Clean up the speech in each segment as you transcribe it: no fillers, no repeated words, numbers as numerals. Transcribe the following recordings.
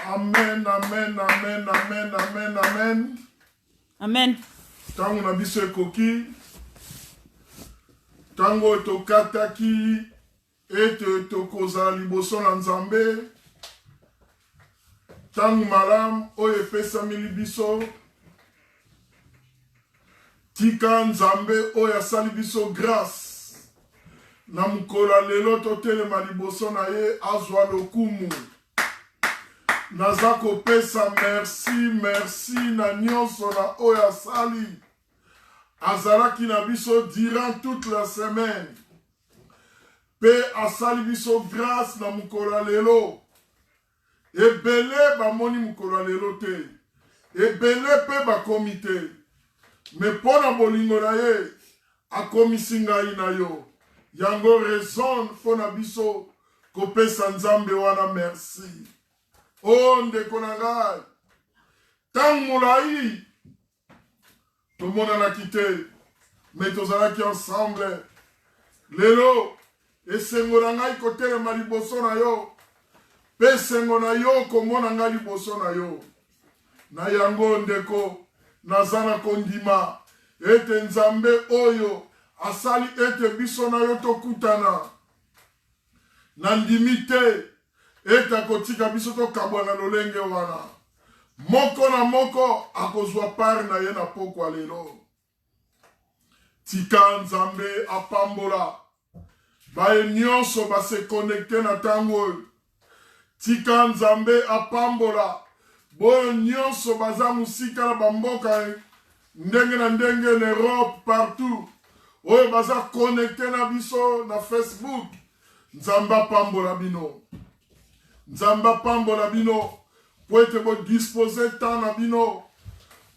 Amen, amen, amen, amen, amen, amen. Amen. Tango na biso ekoki. Tango tokataki ete tokozala liboso na Nzambe. Tango malamu oyo epesameli biso. Tika Nzambe oyo asali biso grâce. Na mukolo lelo totelema liboso na ye azwa lokumu. Naza kopesa merci na nyonso na oyo asali. Azalaki na biso durant toute la semaine. Pe asali biso grâce na mukolo lelo. Ebele bamoni mukolo lelo te. Ebele pe bakomi te. Me pona bolingo na ye akomisi ngai na yo. Yango raison pona biso kopesa Nzambe wana merci. Oh ndeko na ngai. Tango molai tomonanaki te. Me tozalaki ensemble. Lelo esengo na ngai kotelema liboso na yo. Pe esengo na yo komona ngai liboso na yo. Na yango ndeko naza na kondima ete Nzambe oyo asali ete biso na yo tokutana. Na ndimi te ete akotika biso tokabwana lolenge wana. Moko na moko akozwa pari na ye na pokwa lelo. Tika Nzambe apambola. Baye nyonso base connecte na tango. Tika Nzambe apambola. Boyo nyonso baza musika na bamboka ndenge na ndenge en Europe partout. Oyo baza connecte na biso na Facebook. Nzambe apambola bino. Nzambe apambola bino. Po ete bo dispose temps na bino.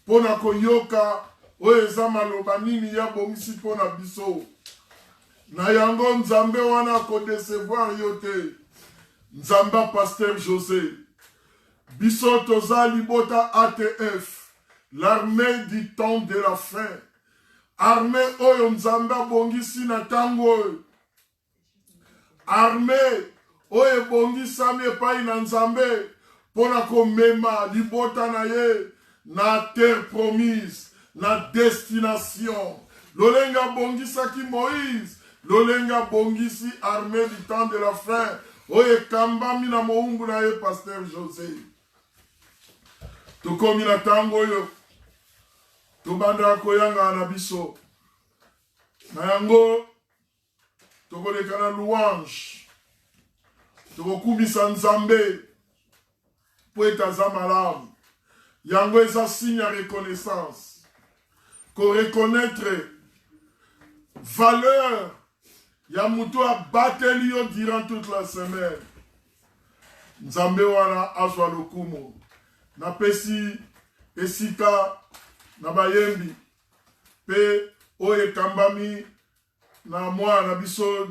Pona koyoka oyo eza maloba nini ya bongisi pona biso. Na yango Nzambe wana kodecevoir yo te. Nzamba Pasteur José. Biso toza libota ATF. L'armée du temps de la fin. Armée oyo Nzambe bongisi na tango. Armée oyo bongisami epai na Nzambe. Pona komema libota na ye. Na terre promise. Na destination. Lolenga bongisaki Moïse. Lolenga bongisi armée du temps de la fin. Oye kambami na moumbu na ye Pasteur José. Tokomi na tango yo. Tobanda koyanga na biso. Na yango tokoleka na louange. Tokokumisa Nzambe. Po etaza malamu. Yango eza signe ya reconnaissance. Ko reconnaître valeur ya mutu abateli yo durant toute la semaine. Nzambe wana azwa lokumu. Na pesi esika na bayembi. Pe oye kambami na mwana biso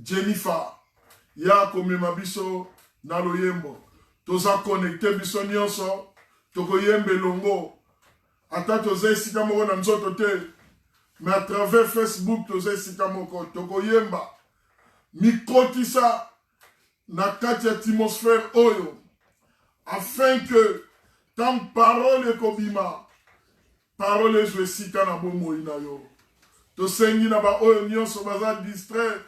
Jennifer. Ya komema biso na loyembo. Toza connecte biso nyonso. Toko yembe longo. Ata toza esika moko na nzoto te. Mais à travers Facebook, toza esika moko toko yemba. Mikotisa na kati ya atmosphère oyo. Afin que tant parole ekobima. Parole ezwe esika na bomoi na yo. Tosengi na ba oyo nyonso baza distrait.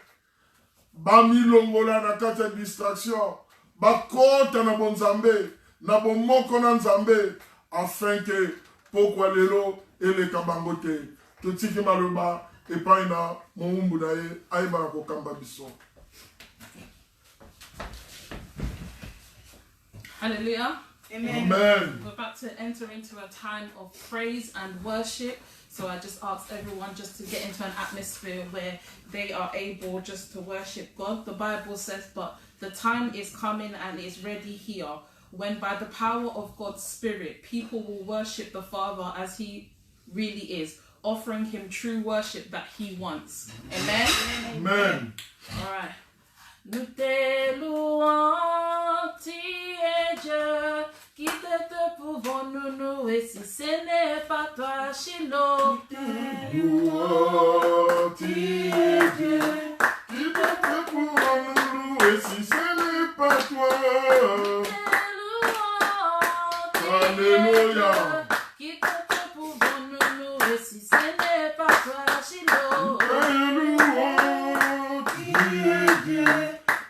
Ba milongola na kati ya distraction. Ba kota na bonzambe. Na bomoko na Nzambe. Afin que pokwa lelo eleka bango te. Totiki maloba epai na moumbu na ye aiba na kokamba biso. Hallelujah. Amen. Amen. We're about to enter into a time of praise and worship. So I just asked everyone just to get into an atmosphere where they are able just to worship God. The Bible says, but the time is coming and is ready here when by the power of God's Spirit, people will worship the Father as he really is, offering him true worship that he wants. Amen? Amen. All right. Nous te louons, tu es Dieu, qui te pouvons-nous, et si ce n'est pas toi, Shiloh. Nous te louons, tu es Dieu, qui te pouvons-nous, et si ce n'est pas toi. Alléluia. Qui d'autre pouvons-nous louer si ce n'est pas toi, Shiloh? Alléluia. Qui est Dieu?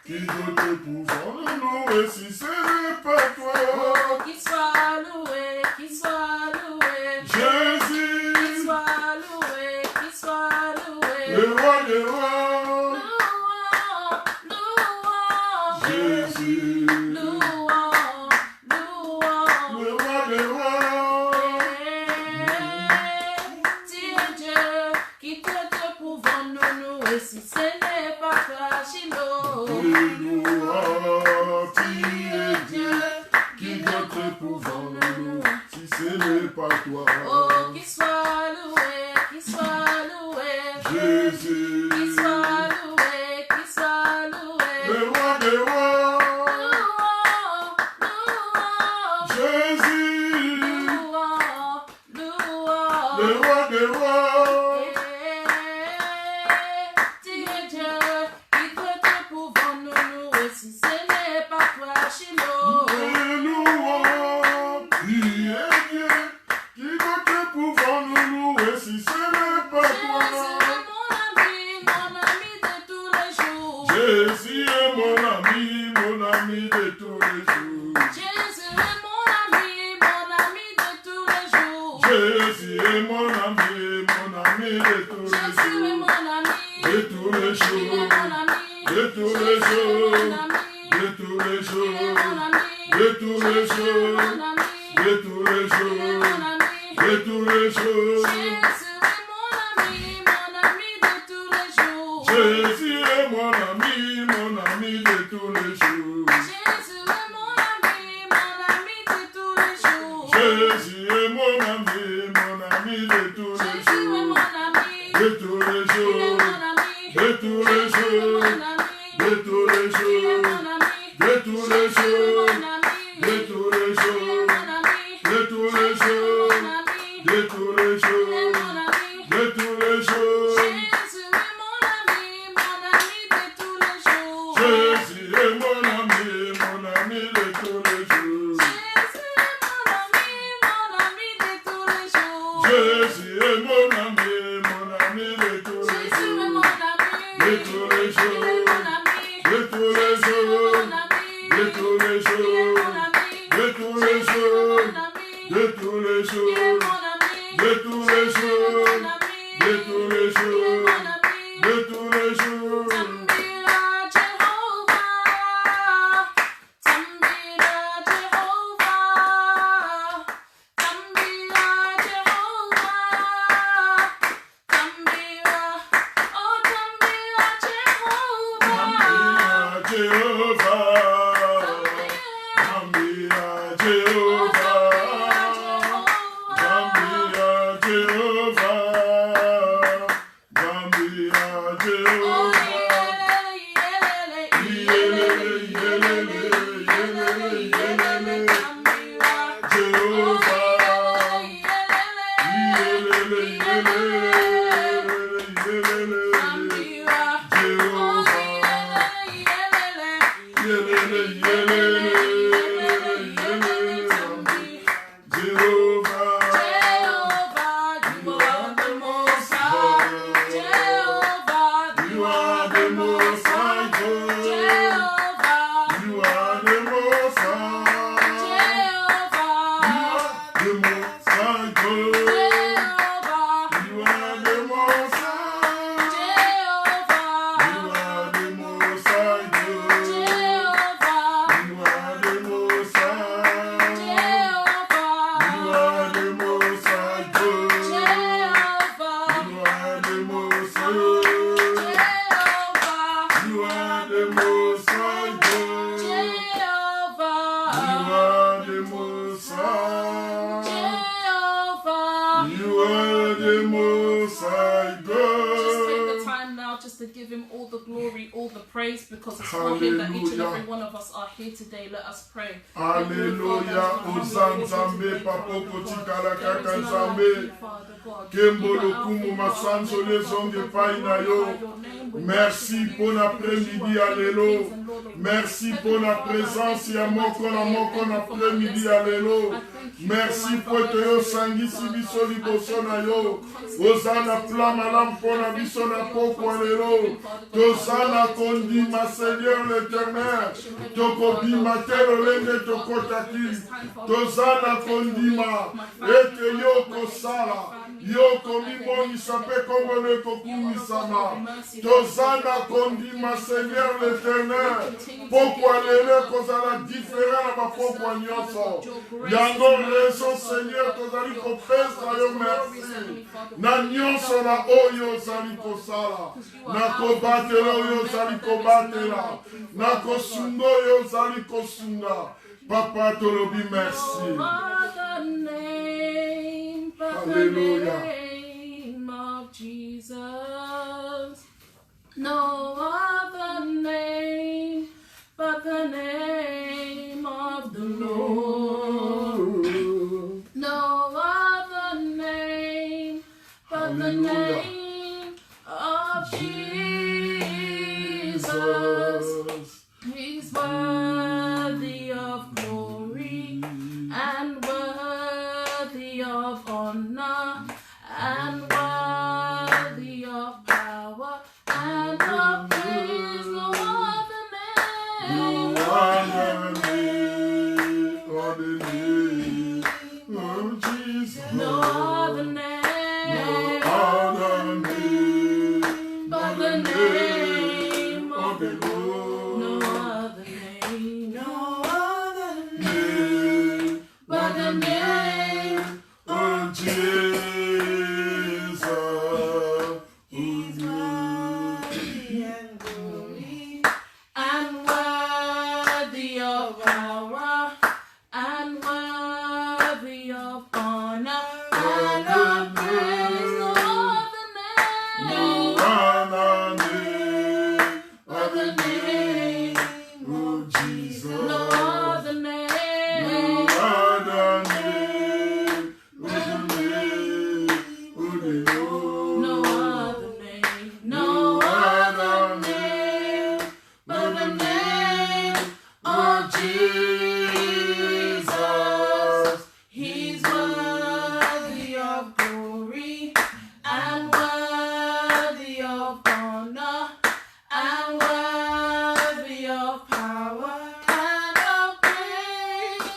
Qui d'autre pouvons-nous louer si ce n'est pas toi? Oh, qu'il soit loué, qu'il soit loué. Jésus, Qu'il soit loué, qu'il soit loué. le roi des rois. Louange, Jésus, louange, louange. le roi des rois. Dieu, qui te pouvons-nous louer si ce n'est pas toi, Shiloh? Alléluia. Qui est Dieu? Qui d'autre pouvons-nous louer si ce n'est pas toi? Oh, qu'il soit loué, qu'il soit loué. Jésus, Qu'il soit loué, qu'il soit loué. le roi des rois. Louange, Jésus, louange, louange. le roi des rois. Dieu, qui te pouvons-nous louer si ce n'est pas toi, Shiloh? Alléluia. Qui est Dieu? Qui d'autre pouvons-nous louer si ce n'est pas Jésus toi? est mon ami de tous les jours. Jésus est mon ami de tous les jours. Jésus est mon ami de tous les jours. Jésus est mon ami de tous les Jésus est jours. mon ami De tous les il est jours. mon ami. De tous les Jésus est jours. mon ami. De tous les Il est jours. mon ami. De tous les Jésus est jours. mon ami. De tous les Il est jours. mon ami. De tous les jours. Jésus est mon ami de tous les jours. Jésus est mon ami de tous les jours. Jésus est mon ami de tous les jours. Jésus est mon ami de tous les Jésus est jours. mon ami. De tous les Il est jours. mon ami. De tous les Jésus est jours. mon ami. De tous les Il est jours. mon ami. De tous les Jésus est jours. mon ami. De tous les Il est jours. mon ami. De tous les Jésus est jours. mon ami. De tous les Il est jours. mon ami. De tous les jours. Jésus est mon ami de tous les jours. Jésus est mon ami de tous les jours. Jésus est mon ami de tous les jours. Jésus est mon ami de tous les Jésus est jours. mon ami. De tous les Il est jours. mon ami. De tous les Jésus est jours. mon ami. De tous les Il est jours. mon ami. De tous les Jésus est jours. mon ami. De tous les Il est jours. mon ami. De tous les Jésus est jours. mon ami. De tous les Il est jours. mon ami. De tous les jours. Tambira Jehovah, Tambira Jehovah, Tambira Jehovah, Tambira, oh Tambira Jehovah, Jehovah. Tambira Jehovah. Tambira Jehovah. Tambira oh Jehovah. yelele, yelele, Tambira, Jehovah. because it's for him that each and Hallelujah. every one of us are here today. Let us pray. Alléluia, Osan Zambé, Papoko Tikala Kaka There is none like Zambé, you, Father God. Kembo You are Lokumu Alpha, Masanso you are Les Omega, Onge Father God. Paina We Yo. glorify your name. We Merci worship you pour because l'après-midi, you are King of Allélo. Kings and Lord of Lords. Merci Heavenly pour la Father, I présence, thank you for my Yamoko today. I Namoko thank you for my l'après-midi, yesterday. Allélo. I thank you Merci for my pour te yo forever, sangisi Father. biso I liboso thank na you for yo. your constant Ozana blessings, plama Father. lampona I thank biso you na for your poko constant Allélo. giving, Father God. Tozana Your kondi loyalty ma towards us, Seigneur Father. l'éternel. Your protection, Heavenly Tokobi Father. matero I thank lende you, Father God, for tokotaki. this time, Father. Tozana Protect kondi me, ma. my family, Ete Father, yo my kosala. family, Yo Father, komi and boni the sape next kongole You are kokumi the God sama. of mercy, Tozana Father. kondi ma Seigneur l'éternel. Continue to Pokwa give lele us kozala différent na bapokwa Father nyonso. God, your grace Yango is rezo marvelous, Seigneur Father God. tozali Your kopesa power yo is glorious, merci. Heavenly Father. Na nyonso na oyo ozali kosala. Na kobatela oyo ozali kobatela. Na kosunga oyo ozali kosunga. Papa tolobi merci. No other name but Hallelujah. the name of Jesus. No other name but the name of the Lord. No other name but the Hallelujah. name of Jesus. He's worthy of glory and worthy of honor and worthy of power and of praise. No other name. No other name but the name of Jesus. No other name. No other name but the name of the Lord. No other name. No other name but the name of Jesus. He's worthy and glory and worthy of power and worthy of honor and of praise. No other No name other name but the name of Jesus. No other name. No other name but the name of the Lord. No other name. No other name but the name of Jesus. He's worthy of glory and worthy of honor and worthy of power and of praise.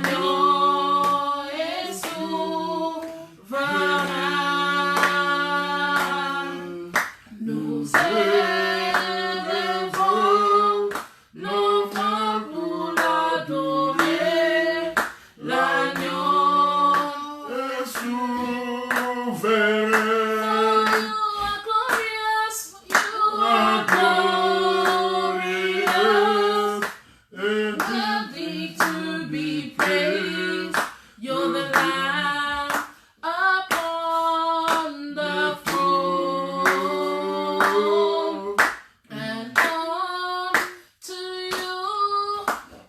L'agneau est souverain. Nous élevons nos mains pour l'adorer. L'agneau est souverain. You are glorious, you Ah, are glorious, glorious et worthy to be praised. You're the Lamb upon the throne. And unto you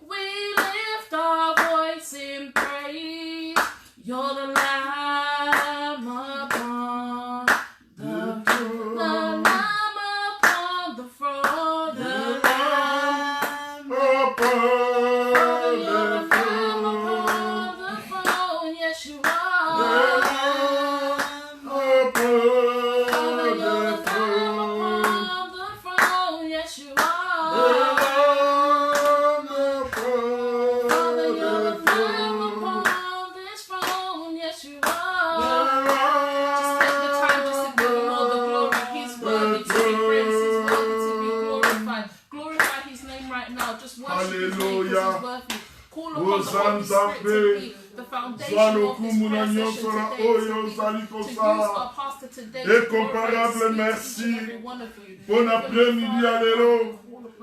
we lift our voice in praise. You're the Lamb upon the throne. The Lamb upon the throne. The Lamb upon upon the Holy Spirit to be the foundation of this prayer session today, to use our pastor today to glorify and speak to every one of you. Bon après-midi, alléluia.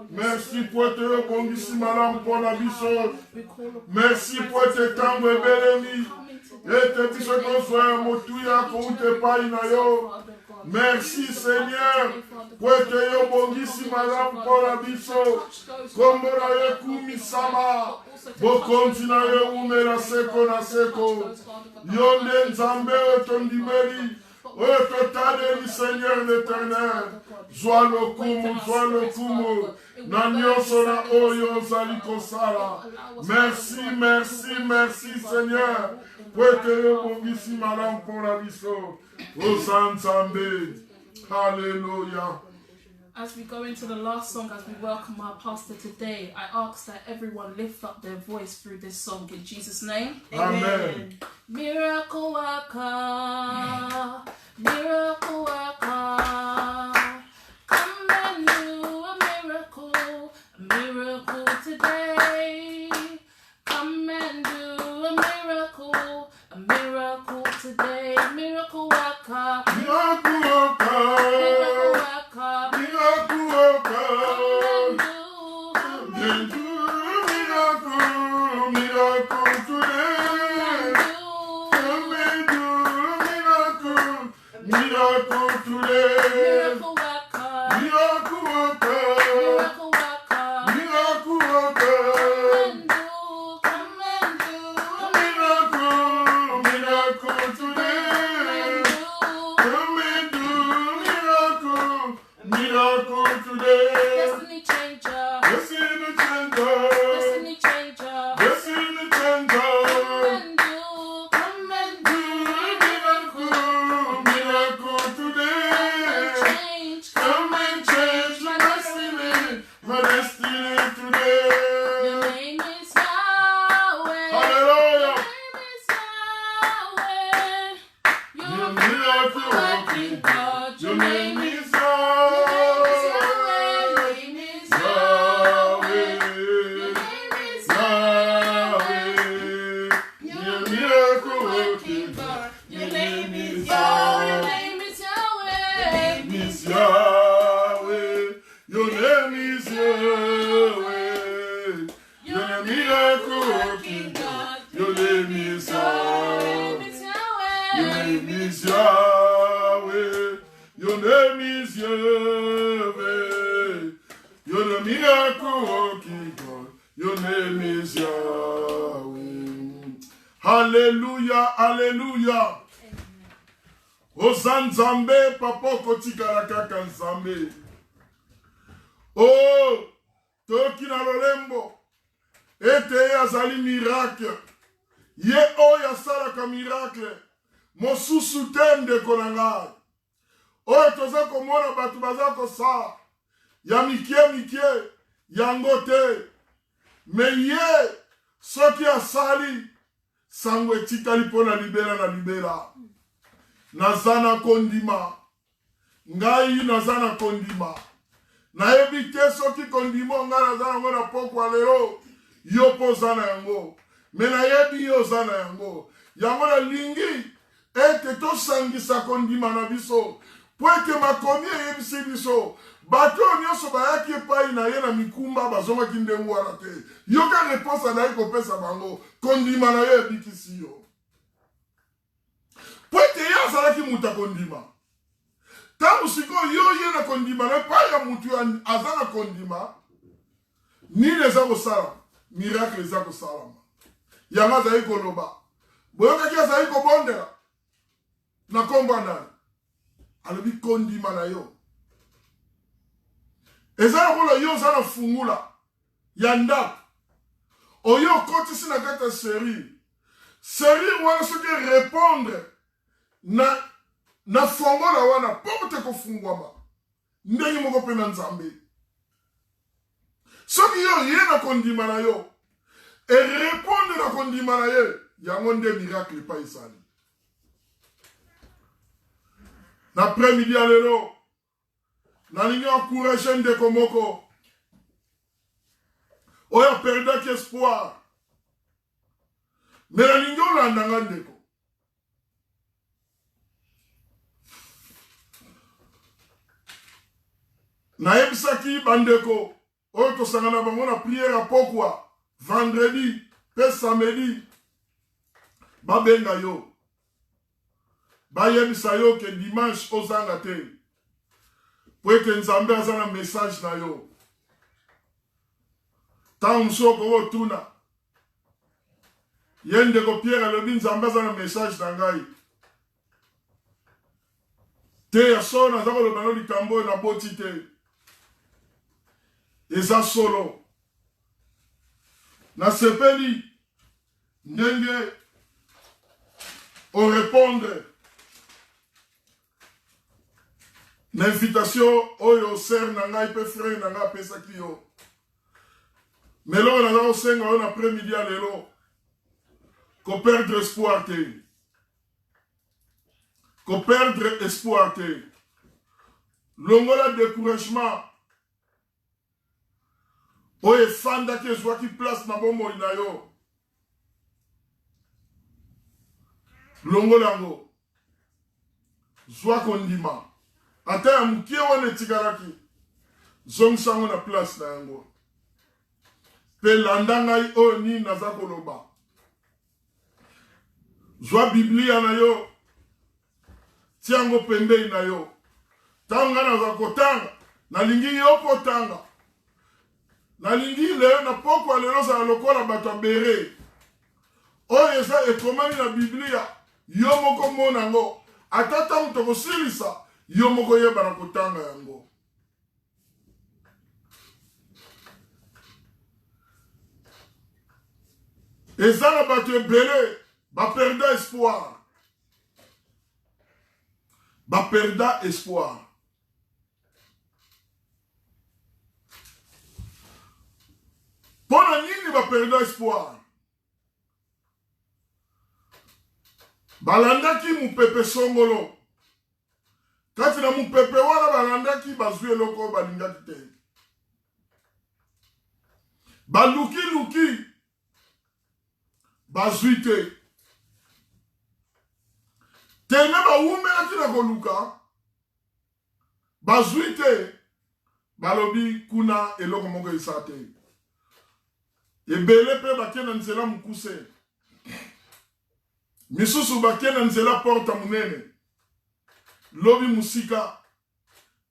Merci pour te bongisi malam pour la biso. Merci pour te tambe belemi. Et te biso konsoya motuya ko ute pai na yo. Merci Seigneur pour te yo bongisi malam pour la biso. Kombo na ye kumi sama. Bo kontina ye umela seko na seko. Yonde nzambe otondimeli. Oyo totadeli Seigneur l'Éternel. Zwa lokumu. Na nyonso na oyo ozali kosala. Merci, merci, merci Seigneur. Pwete yo bongisi malam pour la biso. Osa Nzambe. Hallelujah. As we go into the last song, as we welcome our pastor today, I ask that everyone lift up their voice through this song in Jesus' name. Amen. Miracle worker, miracle worker, come and do a miracle today. Come and do a miracle today. Miracle worker, Miracle worker. miracle worker. Miracle worker. Come and do Miracle today. Come and do miracle today. miracle worker, Miracle worker. miracle worker. Miracle worker. Come and do Miracle today. Come and do miracle today. Destiny changer, Destiny changer. destiny changer. Destiny changer. Come and do Miracle today. change. Come and change my destiny today. Your name is Yahweh. Hallelujah. Your name is Yahweh. You're a miracle working God. Your name is Yahweh. Your name is Yahweh. Your name is Yahweh. Is Yahweh. Your name is Yahweh. You're a miracle working God. Your name is Yahweh. Your name is Yahweh. Your name is Yahweh. You're a miracle working God. Your name is Yahweh. Hallelujah, hallelujah. Oza Nzambe, papa kotikala kaka Nzambe. Oh, toki na lolembo. Ete azali miracle. Ye oyo asalaka miracle. Mosusu te ndeko na ngai. Oyo toza komona bato baza kosala. Ya mikie, yango te. Me ye, soki asali, sango etikali mpo na libela. Naza na kondima. Ngai naza na kondima. Nayebi te soki kondima ngai naza nango na pokwa lelo. Yo po oza na yango. Me nayebi yo oza na yango. Yango nalingi ete tosangisa kondima na biso. Po ete makomi eyebisi biso. Bato nyonso bayaki epai na ye na mikumba bazongaki ndengo wana te. Yoka réponse anayi kopesa bango. Kondima na ye ebikisi yo. Po ete ye azalaki mutu akondima. Tangu sikoyo yo ye na kondima na epai ya mutu aza na kondima. Nini eza kosala? Miracle eza kosalama. Yango azali koloba. Boyokaki azali kobondela. Na kombo nani? Alobi kondima na yo. Eza lokola yo oza na fungula ya ndako. Oyo kotisi na kati ya seri. Seri wana soki répondre na fongola wana po te kofungwama. Ndenge moko pe na Nzambe. Soki yo ye na kondima na yo e répondre na kondima na ye, yango nde miracle pa esali. Na après-midi ya lelo nalingi encourage ndeko moko oyo perdaki espoir. Mais la ligne olanda ndeko. Nayebisaki bandeko oyo tosangana bango na prière pokwa vendredi pe samedi babenga yo bayebisa yo ke dimanche ozanga te po ete nzambe aza na message na yo ntango mosusu okokotuna ye ndeko Pierre alobi nzambe aza na message na ngai te ya solo naza koloba no likambo oyo naboti te eza solo nasepeli ndenge orépondre na invitation oyo ser na ngai pe frère na ngai apesaki yo mais loko naza kosenga oyo na après-midi ya lelo koperdre espoir te koperdre espoir te longola découragement oyo efandaki ezwaki place na bomoi na yo longola yango zwa kondima ata ya mokie wana etikalaki zongisa yango na place na yango mpe landa ngai oyo nini naza koloba zwa biblia na yo tia yango pembeni na yo ntango ngai naza kotanga nalingi yo mpo tanga nalingi lelo na pokwa lelo ozala lokola bato ya bere oyo eza ekomami na biblia yo moko mona yango ata ntango tokosilisa yo moko yeba na kotanga yango eza na bato ebele baperda espoir baperda espoir mpo na nini baperda espoir balandaki mopepe songolo kati na mopepe wana balandaki bazwi eloko oyo balingaki te baluki-luki bazwi te tenge bawumelaki na koluka bazwi te balobi kuna eloko moko esa te ebele mpe bakye na nzela mokuse misusu bakye na nzela porta monene lobi musika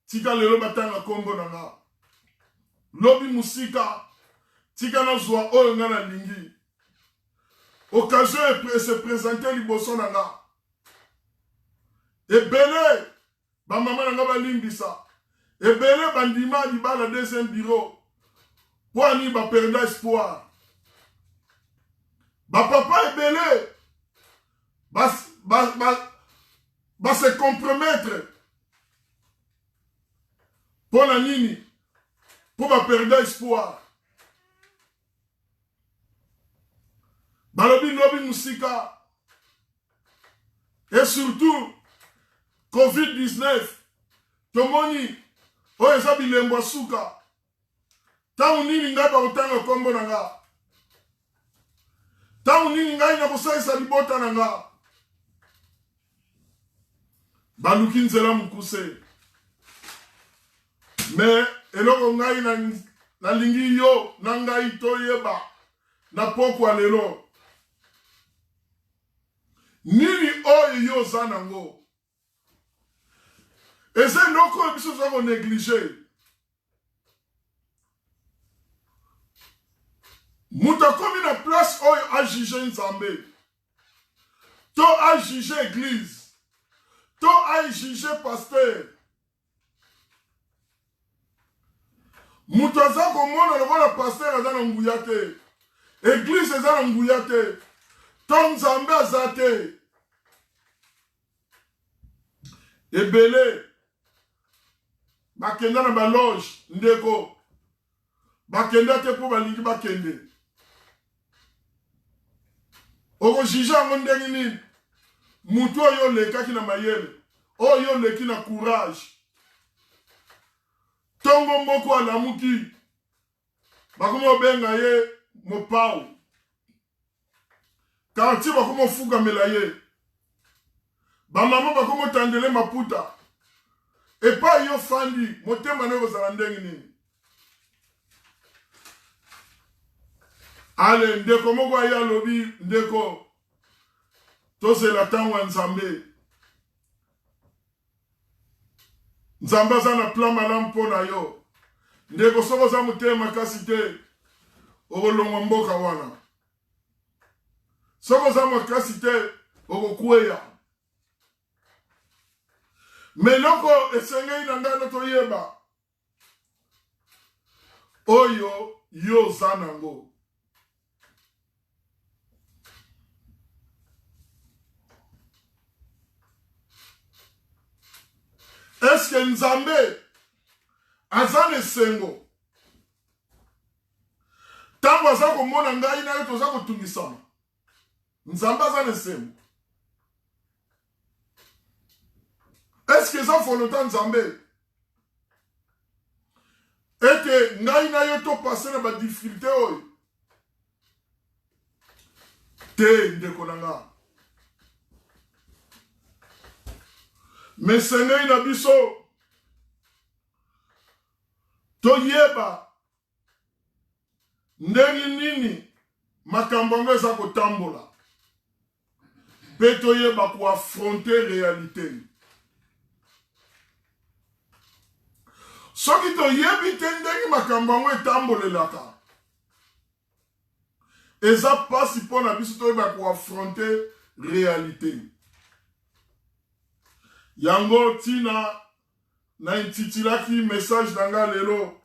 tika lelo batanga kombo na nga lobi musika tika nazwa oyo nga nalingi occasion se présenter liboso na nga ebele bamama na nga balimbisa ebele bandima libala deuxième bureau po ani baperda espoir bapapa ebele se compromettre mpo na nini mpo baperda espoir balobi lobi musika et surtout COVID-19 tomoni oyo eza bilembo ya suka ntango nini ngai bakotanga kombo na nga ntango nini ngai nakosalisa libota na nga baluki nzela mokuse me eloko ngai nalingi yo na ngai toyeba na pokwa lelo nini oyo yo oza nango eza eloko oyo biso toza konéglige moto akomi na place oyo ajuge nzambe to ajuge église to ajuge pasteur moto aza komona lokola pasteur aza na nguya te église eza na nguya te to nzambe aza te ebele bakenda na baloge ndeko bakenda te mpo balingi bakende okojuge yango ndenge nini mutu oyo olekaki na mayele oyo oleki na courage ntongo moko alamuki bakomi obenga ye mopau quartier bakomo fuka melaye. Bamama bakomo tandele maputa. Et pas yo fandi, motema ne kozala ndenge nini. Ale ndeko moko ya lobi ndeko tozela tango nzambe. Nzambe aza na plan malamu mpo na yo. Ndeko soko oza motema makasi te okolongwa mboka wana. Soko oza makasi te okokweya. Meloko esengei na ngana toyeba. Oyo yo za nango. Est-ce que Nzambe aza nesengo? Tango aza komona ngai na yo toza kotungisama. Nzambe aza nesengo. Est-ce que ça volonté Nzambe? Et que ngai na yo to passer na ba difficulté oyo. Te ndeko nanga. Mais Seigneur na biso toyeba ndenge nini makambo ngo eza kotambola. Pe toyeba ko affronter réalité. Soki toyebi te ndenge makambo ngo etambolelaka. Eza pasi mpo na biso toyeba ko affronter réalité. Yango tina na intitilaki message nanga lelo.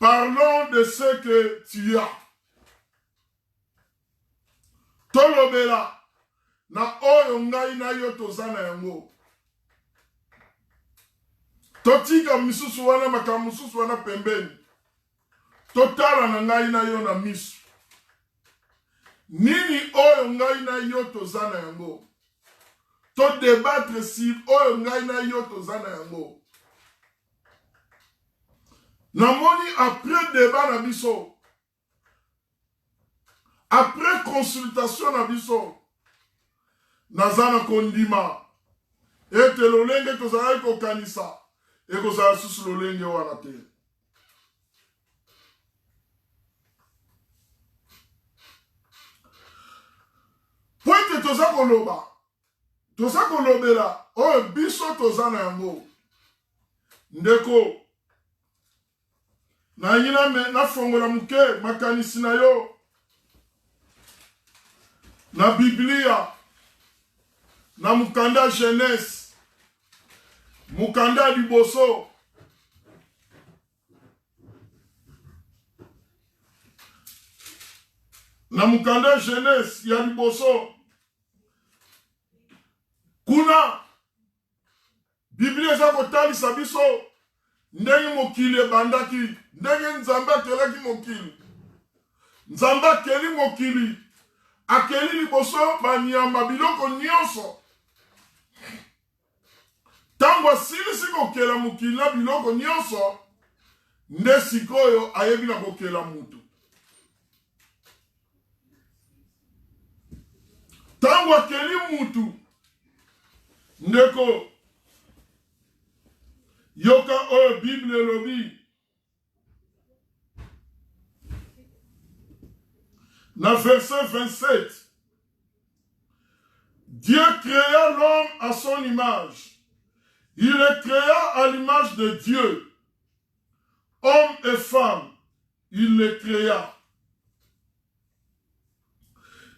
Parlons de ce que tu as. Tolobela na oyo ngai na yo tozana yango. Totika misusu wana makambo misusu wana pembeni. Totala na ngai na yo na misu. Nini oyo ngai na yo tozana yango. To débattre si oyo ngai na yo tozana yango. Namoni après débat na biso. Après consultation na biso. Nazana kondima. Ete lolenge tozala kokanisa. Et kozala susu lolenge wana te. Pointe toza koloba. Toza kolobela oyo biso toza na yango. Ndeko na yina me na fongola muke makanisi na yo. Na Biblia na mukanda jeunesse. Mukanda liboso. Na mukanda jeunesse ya liboso. Kuna Biblia eza kotalisa biso ndenge mokili ebandaki, ndenge Nzambe akelaki mokili. Nzambe akeli mokili, akeli liboso banyama biloko nyonso. Tango asilisi kokela mokili na biloko nyonso, nde sikoyo ayebi na kokela mutu. Tango akeli mutu, ndeko yoka oyo Bible lobi na verset 27. Dieu créa l'homme à son image. Il le créa à l'image de Dieu. Homme et femme, il le créa.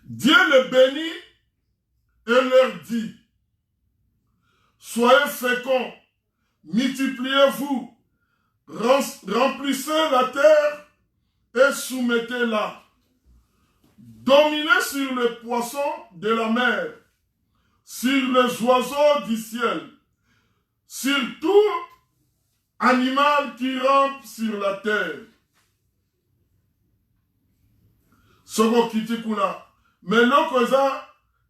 Dieu le bénit et leur dit: soyez féconds, multipliez-vous, remplissez la terre et soumettez-la. Dominez sur les poissons de la mer, sur les oiseaux du ciel, sur tout animal qui rampe sur la terre. Soko kiti kuna, mais loko eza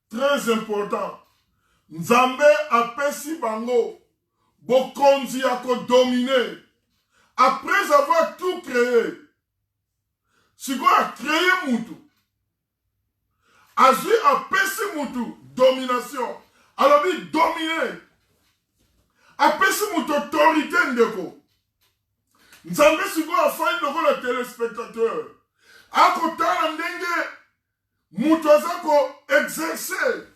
très important. Nzambe apesi bango bokonzi ya kodominer. Après avoir tout créé, sikoyo a créé mutu, azwi apesi mutu domination alobi dominer apesi mutu autorité ndeko nzambe sikoyo afandi lokola téléspectateur akotala ndenge mutu aza koexerce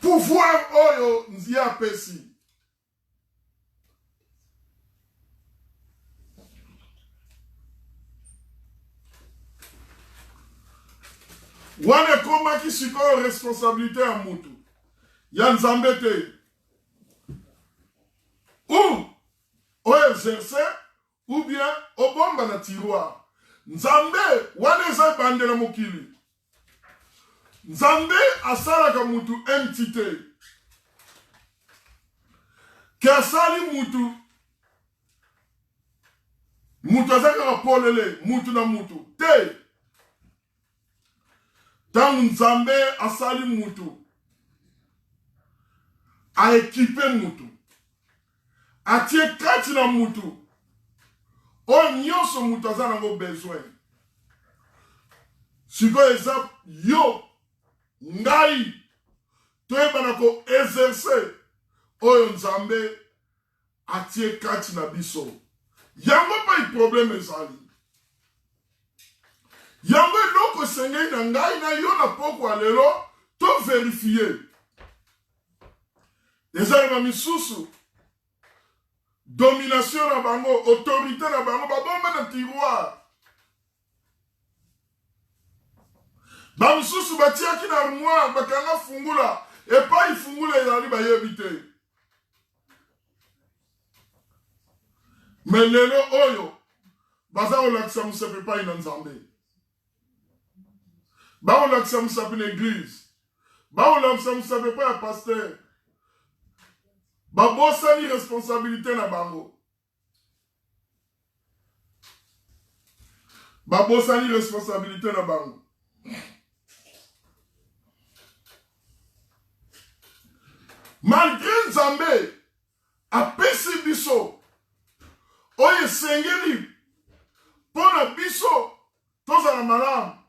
pouvoir oyo nzia apesi wana ekomaki sikoyo responsabilité ya mutu ya nzambe te ou oyo exerce ou bien obomba na tiroir nzambe wana eza ebandela mokili nzambe asalaka mutu entité ke asali mutu aza kaka polele mutu na mutu te ntango nzambe asali mutu aekipe mutu atie kati na mutu oyo nyonso mutu aza nango besoin sikoyo eza yo ngai toyebana koexerce oyo nzambe atie kati na biso yango pai problème ezali yango eloko esengeli na ngai na yo na pokwa lelo to verifie ezali na misusu domination na bango autorité na bango babomba na tiroir bamisusu batiaki na armoire bakanga fungula epai fungula ezali bayebi te me lelo oyo baza kolakisa mosapi epai na nzambe bakolakisa mosapi na eglise bakolakisa mosapi epai ya paster babosani responsabilité na bango babosani responsabilité na bango malgré nzambe apesi biso oyo esengeli mpo na biso tozala malamu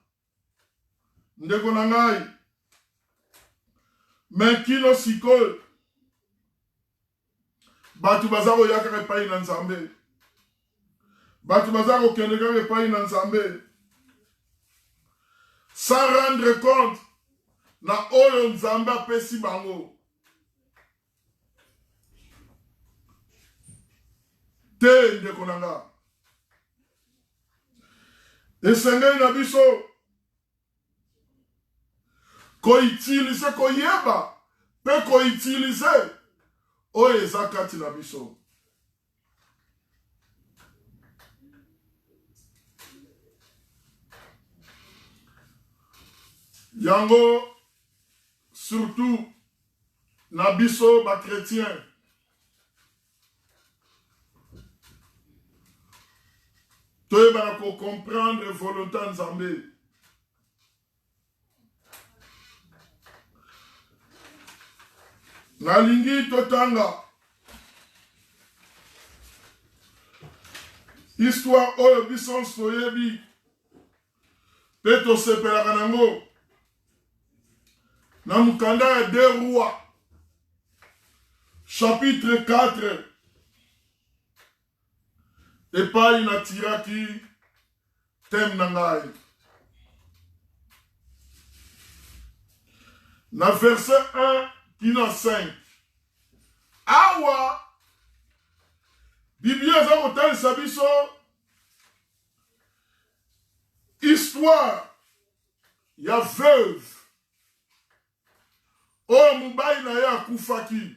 ndeko na ngai me kino sikoyo bato baza koya kaka epai na nzambe bato baza kokende kaka epai na nzambe sans rendre compte na oyo nzambe apesi bango te ndeko na nga esengeli na biso koutilize koyeba mpe koutilize oyo eza kati na biso yango surtout na biso bakretien toyebana kocomprendre volonté ya nzambe nalingi totanga histoire oyo biso toyebi mpe tosepelaka nango na mokanda ya 2 rois chapitre 4 epai natiraki teme na ngai na verset 1 kino 5 awa biblia eza kotalisa biso histoire ya veuve oyo mobali na ye akufaki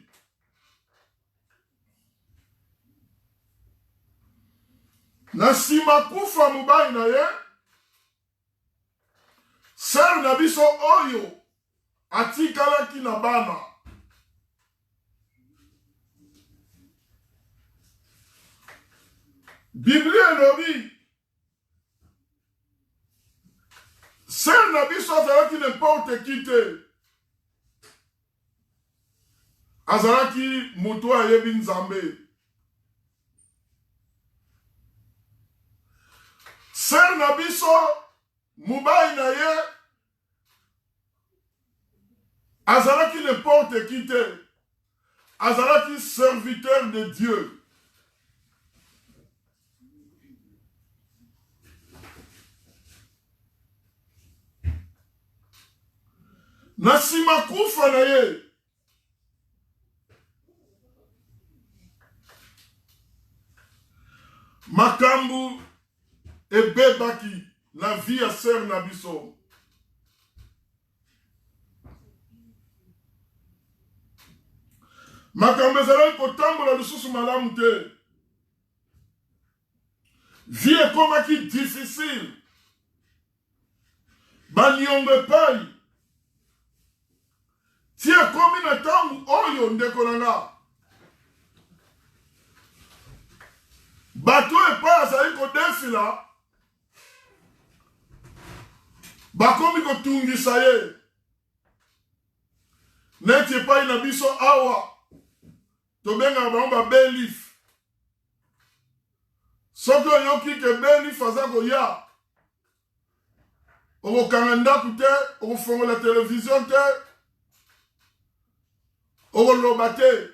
na nsima kufa mobali na ye sere na biso oyo atikalaki na bana biblia elobi sere na biso azalaki n'importe qui te azalaki moto ayebi nzambe sere na biso Moubaï naye, azalaki n'importe qui te, azalaki serviteur de Dieu. Nasima kufa naye, makambu ebebaki na vie ya sœur na biso. Makambo ezalaki kotambola lisusu malamu te. Vie ekomaki difficile. Baniongo epai. Ti ekomi na ntango oyo ndeko na nga. Bato epai azali kodefila. Bakomi kotungisa ye. Neti epai na biso awa. Tobenga bango ba belif. Soki oyoki ke belif aza koya. Okokanga ndaku te, okofongola televizyon te, okoloba te.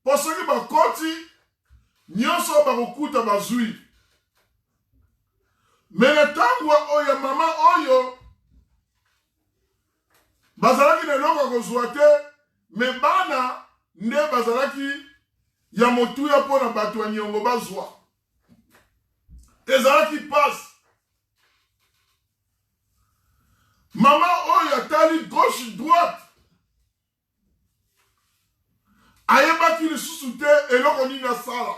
Po soki bakoti, nyonso bakokuta bazwi. Mene tangwa oyo mama oyo, bazalaki na eloko kozwa te, me bana nde bazalaki ya motuya mpo na bato ya niongo bazwa. Ezalaki passe. Mama oyo atali gauche droite. Ayebaki lisusu te eloko nini asala.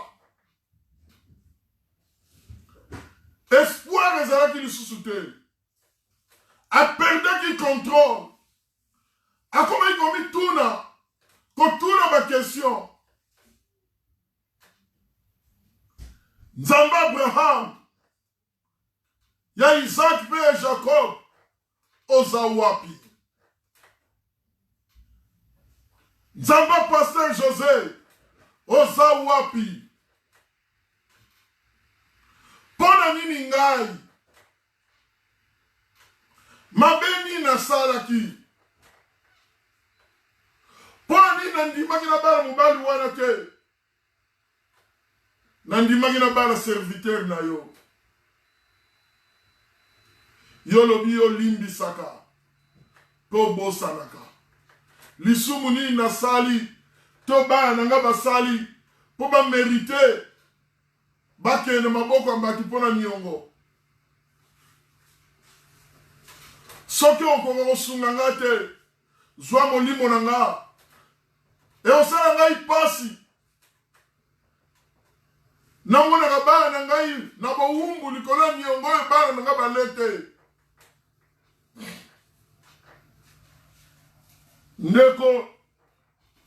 Espoir ezalaki lisusu te. Aperdaki contrôle. Akomaki komituna. Kotuna ba question. Nzambe Abraham. Ya Isaac pe Jacob. Oza wapi. Nzambe Pasteur José. Oza wapi. Pona nini ngai. Mabeni na salaki. Pona nini nandimaki na bala mobali wana te. Nandimaki na bala serviteur na yo. Yo lobi yo limbisaka. To bosanaka. Lisumu nini nasali. To bana nanga basali. Po ba merite. Bakende maboko ambaki pona niongo. Soki okoko kosunga nga te. Zwa molimo na nga. E osala ngai pasi. Namonaka bana na ngai na bowumbu likolo niongo e bana na nga balete. Ndeko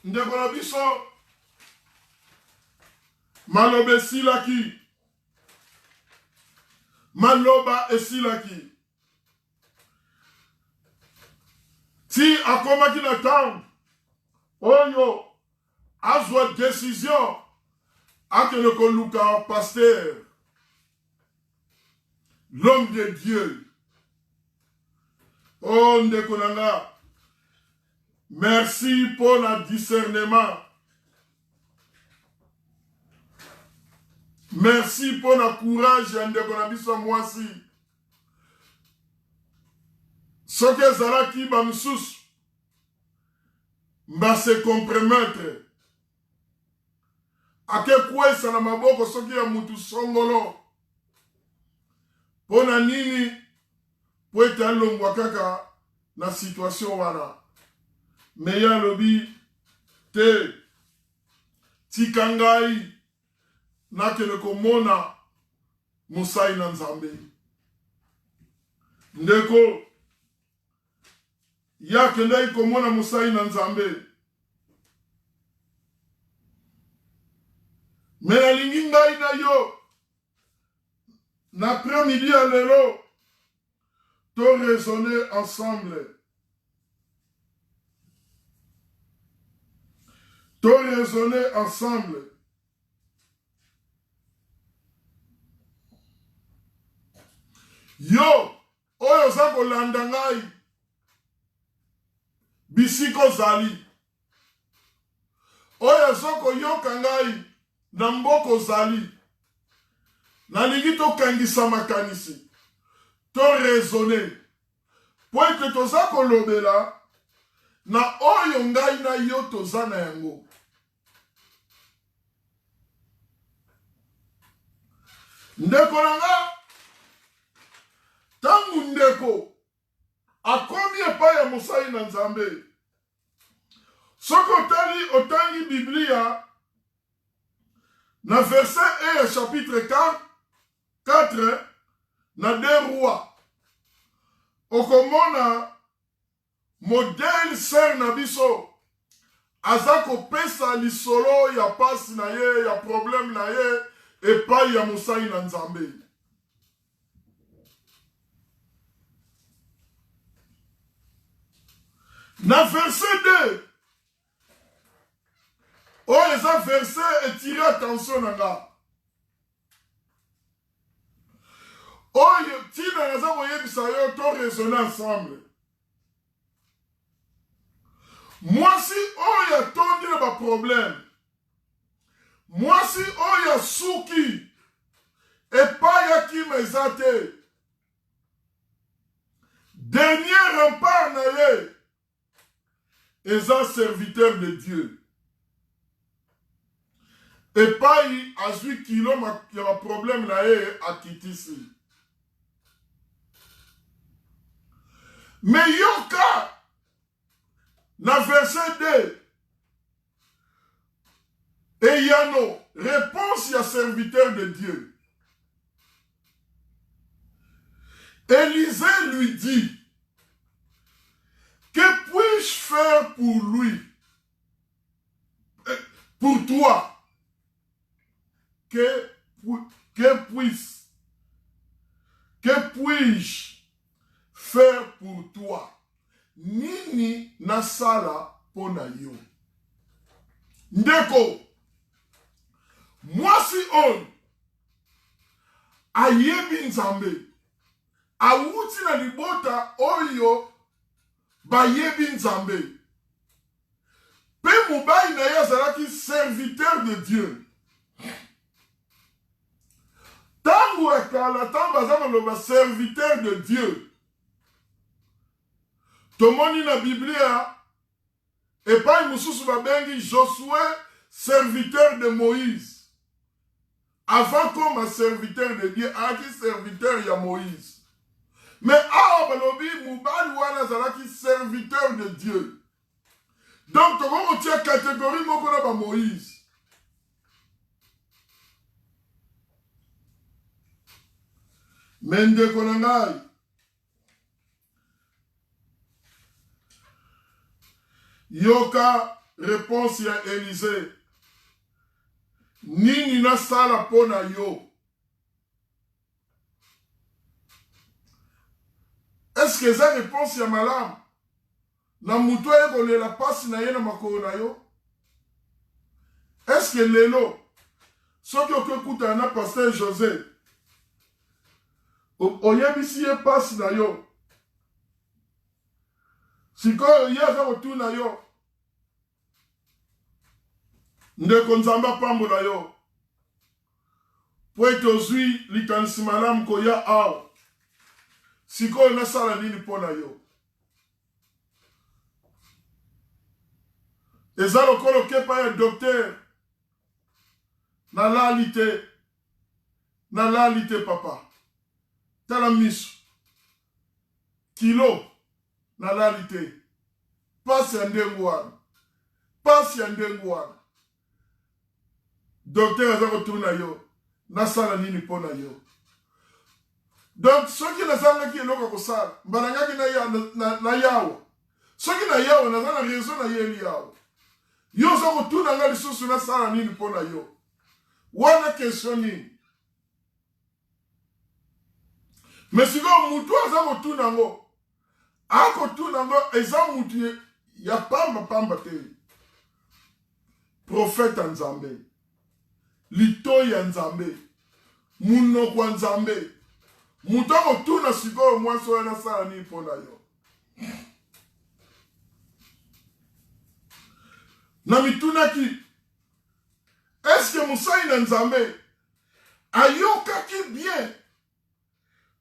na biso maloba esilaki. Maloba esilaki. Ti akomaki na town oyo azwa décision akende koluka pasteur, l'homme de Dieu. Oh ndeko nanga, merci pour le discernement. Merci pour le courage ndeko na biso mwasi. Soki ezalaki ba misusu mba se compromettre. Ake kwesa na maboko soki ya mutu songolo. Pona nini po ete alongwa kaka na situation wana. Meya lobi te tikangai nakele komona musai na Nzambe. Ndeko ya kendai komona musai na Nzambe. Mena lingi ngai na yo na après-midi à lelo to raisonner ensemble. To raisonner ensemble. Yo oyo oza kolanda ngai bisika ozali, oyo oza koyoka ngai na mboka ozali, nalingi tokangisa makanisi to raisonner po ete toza kolobela na oyo ngai na yo toza na yango. Ndeko na nga, tangu ndeko akomi epai ya mosali na Nzambe, soki otangi Biblia na verset 1 ya chapitre 4 na 2 Rois, okomona modèle ser na biso aza kopesa lisolo ya pasi na ye, ya problème na ye epai ya mosali na Nzambe. Na verset 2 oyo eza verset etire attention na nga, oyo tina naza koyebisa yo to raisonner ensemble. Mwasi oyo atondi na baproblème, mwasi oyo asuki epai ya kima eza te, dernier rempart na ye eza serviteur de Dieu. Epai azwi kilo ya baproblème na ye akitisi. Mais yoka na verset 2 eyano réponse ya serviteur de Dieu. Élisée lui dit, que puis-je faire pour lui, pour toi? Que puis-je faire pour toi? Nini nasala pona yo? Ndeko, mwasi on ayebi Nzambe, awuti na libota oyo bayebi Nzambe, pe mobali na ye azalaki serviteur de Dieu. Tango ekala tango baza koloba serviteur de Dieu, tomoni na Biblia epai mosusu babengi Josué serviteur de Moïse. Avant comme serviteur de Dieu, aki serviteur ya Moïse. Mais awa balobi mobali wana azalaki serviteur de Dieu. Donc toko tia catégorie moko na ba Moïse. Mende konangai, yoka réponse ya Élisée, nini nasala pona yo? Est-ce que eza réponse ya malamu na mutu ayekolela pasi na ye na makolo na yo? Est-ce que lelo soki okekutana na pasteur José oyebisi ye pasi na yo, sikoyo ye aza kotuna yo, ndeko Nzambe apambola yo po ete ozwi likanisi malamu koya awa, sikoyo nasala nini mpona yo? Eza lokola okepa ya docteur, nalali te papa, tala miso, kilo nalali te, pasi ya ndengu wana, docteur aza kotuna yo, nasala nini mpona yo? Donc soki nazalaki eloko kosala mbanangaki na yawa, soki na yawa naza na raison na yeli yawa, yo oza kotuna nga lisusu nasala nini mpona yo? Wana question nini? Mais sikoyo mutu aza kotuna ngo, akotuna ngo eza mutu ya pamba te, prophète ya Nzambe, litoyi ya Nzambe, munoko ya Nzambe, Mutu akotuna sikoyo mwasi oyo nasala nini mpo na yo. Na mitunaki, est-ce que mosali na Nzambe ayokaki bien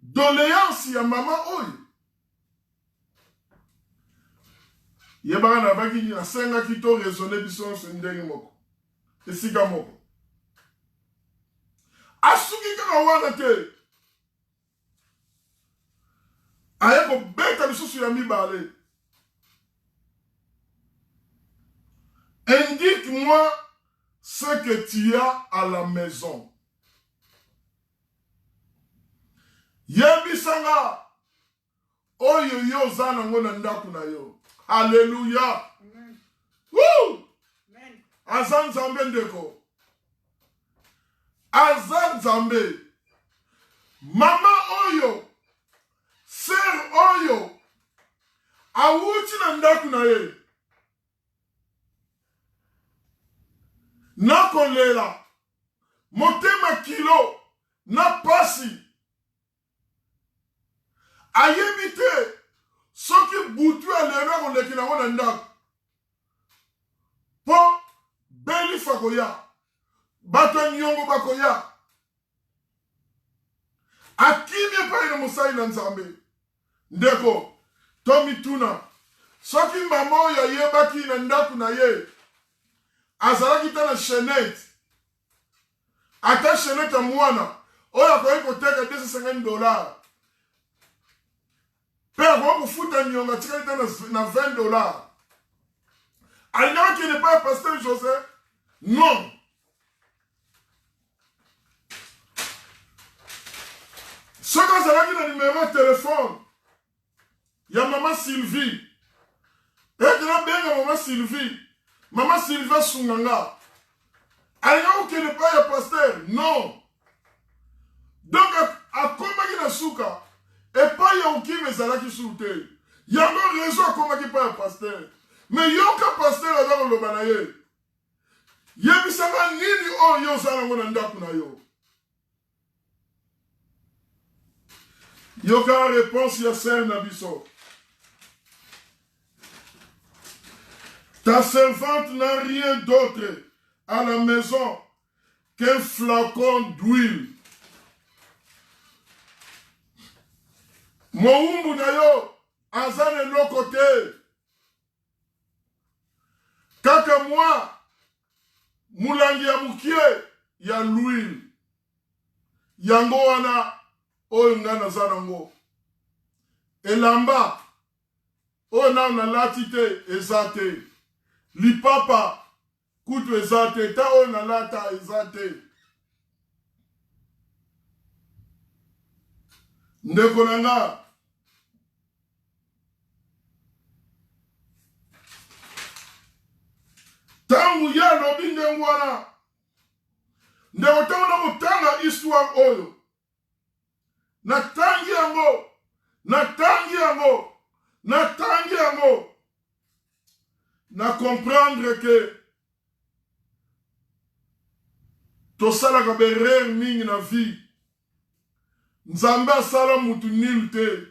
doléance ya mama oyo? Yebaka na baki nasengaki to raisonner biso nyonso ndenge moko esika moko. Asuki kaka wana te aye kobeta lisusu ya mibale. Indique-moi ce que tu as à la maison. Yebisanga oyo yo oza nango na ndako na yo. Alléluia. Woo! Aza Nzambe ndeko. Aza Nzambe. Mama oyo, sœur oyo, awuti na ndako na ye. Na kolela, motema kilo, na pasi. Ayebi te, soki butu alena koleki nango na ndako. Po beli fakoya, bato nyongo bakoya. Akimi pa ina mosali na Nzambe. Ndeko, Tomi tuna, soki mama oyo yebaki na ndako na ye, azalaki ta na chenette. Ata chenette ya mwana, oyo akoki koteka $250. Pe akoki kofuta nyonga tikali ta na $20. Alingaki ne pas pasteur Joseph? Non. Soki azalaki na numéro ya téléphone ya mama Sylvie, ekena benga mama Sylvie, mama Sylvie Sunganga, alingaki kokende pa ya pasteur? Non. Donc akomaki na suka epai ya okime ezalaki suru te, yango réseau akomaki pa ya pasteur. Mais yoka pasteur aza koloba na ye, yebisanga nini oyo yo oza nango na ndako na yo? Yoka la réponse ya sœur Nabiso. Ta servante n'a rien d'autre à la maison qu'un flacon d'huile. Moumbu na yo azane loko te. Kaka moi mulangi ya mukie ya l'huile. Yango wana oyo nga naza nango. Elamba oyo na nalati te eza te. Lipapa kutu eza te. Ta oyo nalata eza te. Ndeko na nga, tangu ya lobi ndengu wana, ndeko tangu na kotanga histoire oyo, natangi yango, na comprendre que tosalaka berere mingi na vie. Nzambe asala mutu nil te.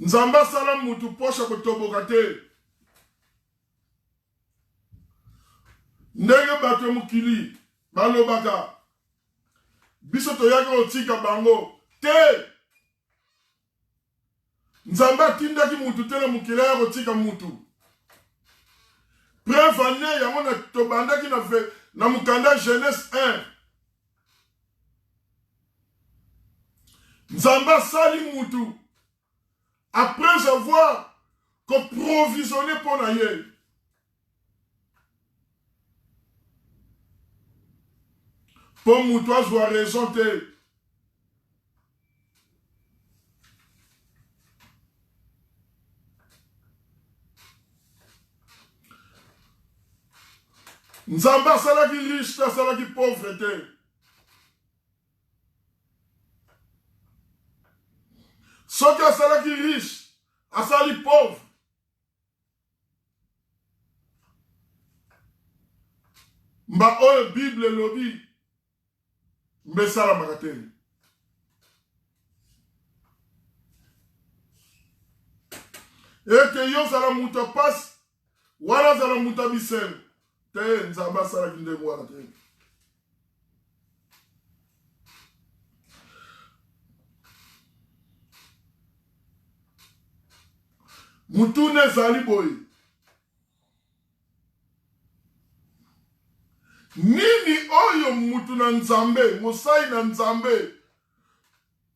Nzambe asala mutu posha kotoboka te. Ndenge bato mukili balobaka biso toyaka otika bango te. Nzambe atindaki mutu te na mukili ya kotika mutu. Preuve ane yango na tobandaki na mukanda Genèse 1. Nzamba sali mutu après avoir provisionné pour la ye. Pour mutu azwa raison te. Nzamba salaki riche ta salaki pauvre te. Soki asalaki riche, asali pauvre. Mba oyo Bible lobi, mbesala makateli. ete yo zala muta pasi wana zala muta bisele te nzambe asalaki ndenge wana te. Mutune ezali boye nini oyo mutu na nzambe mosai na nzambe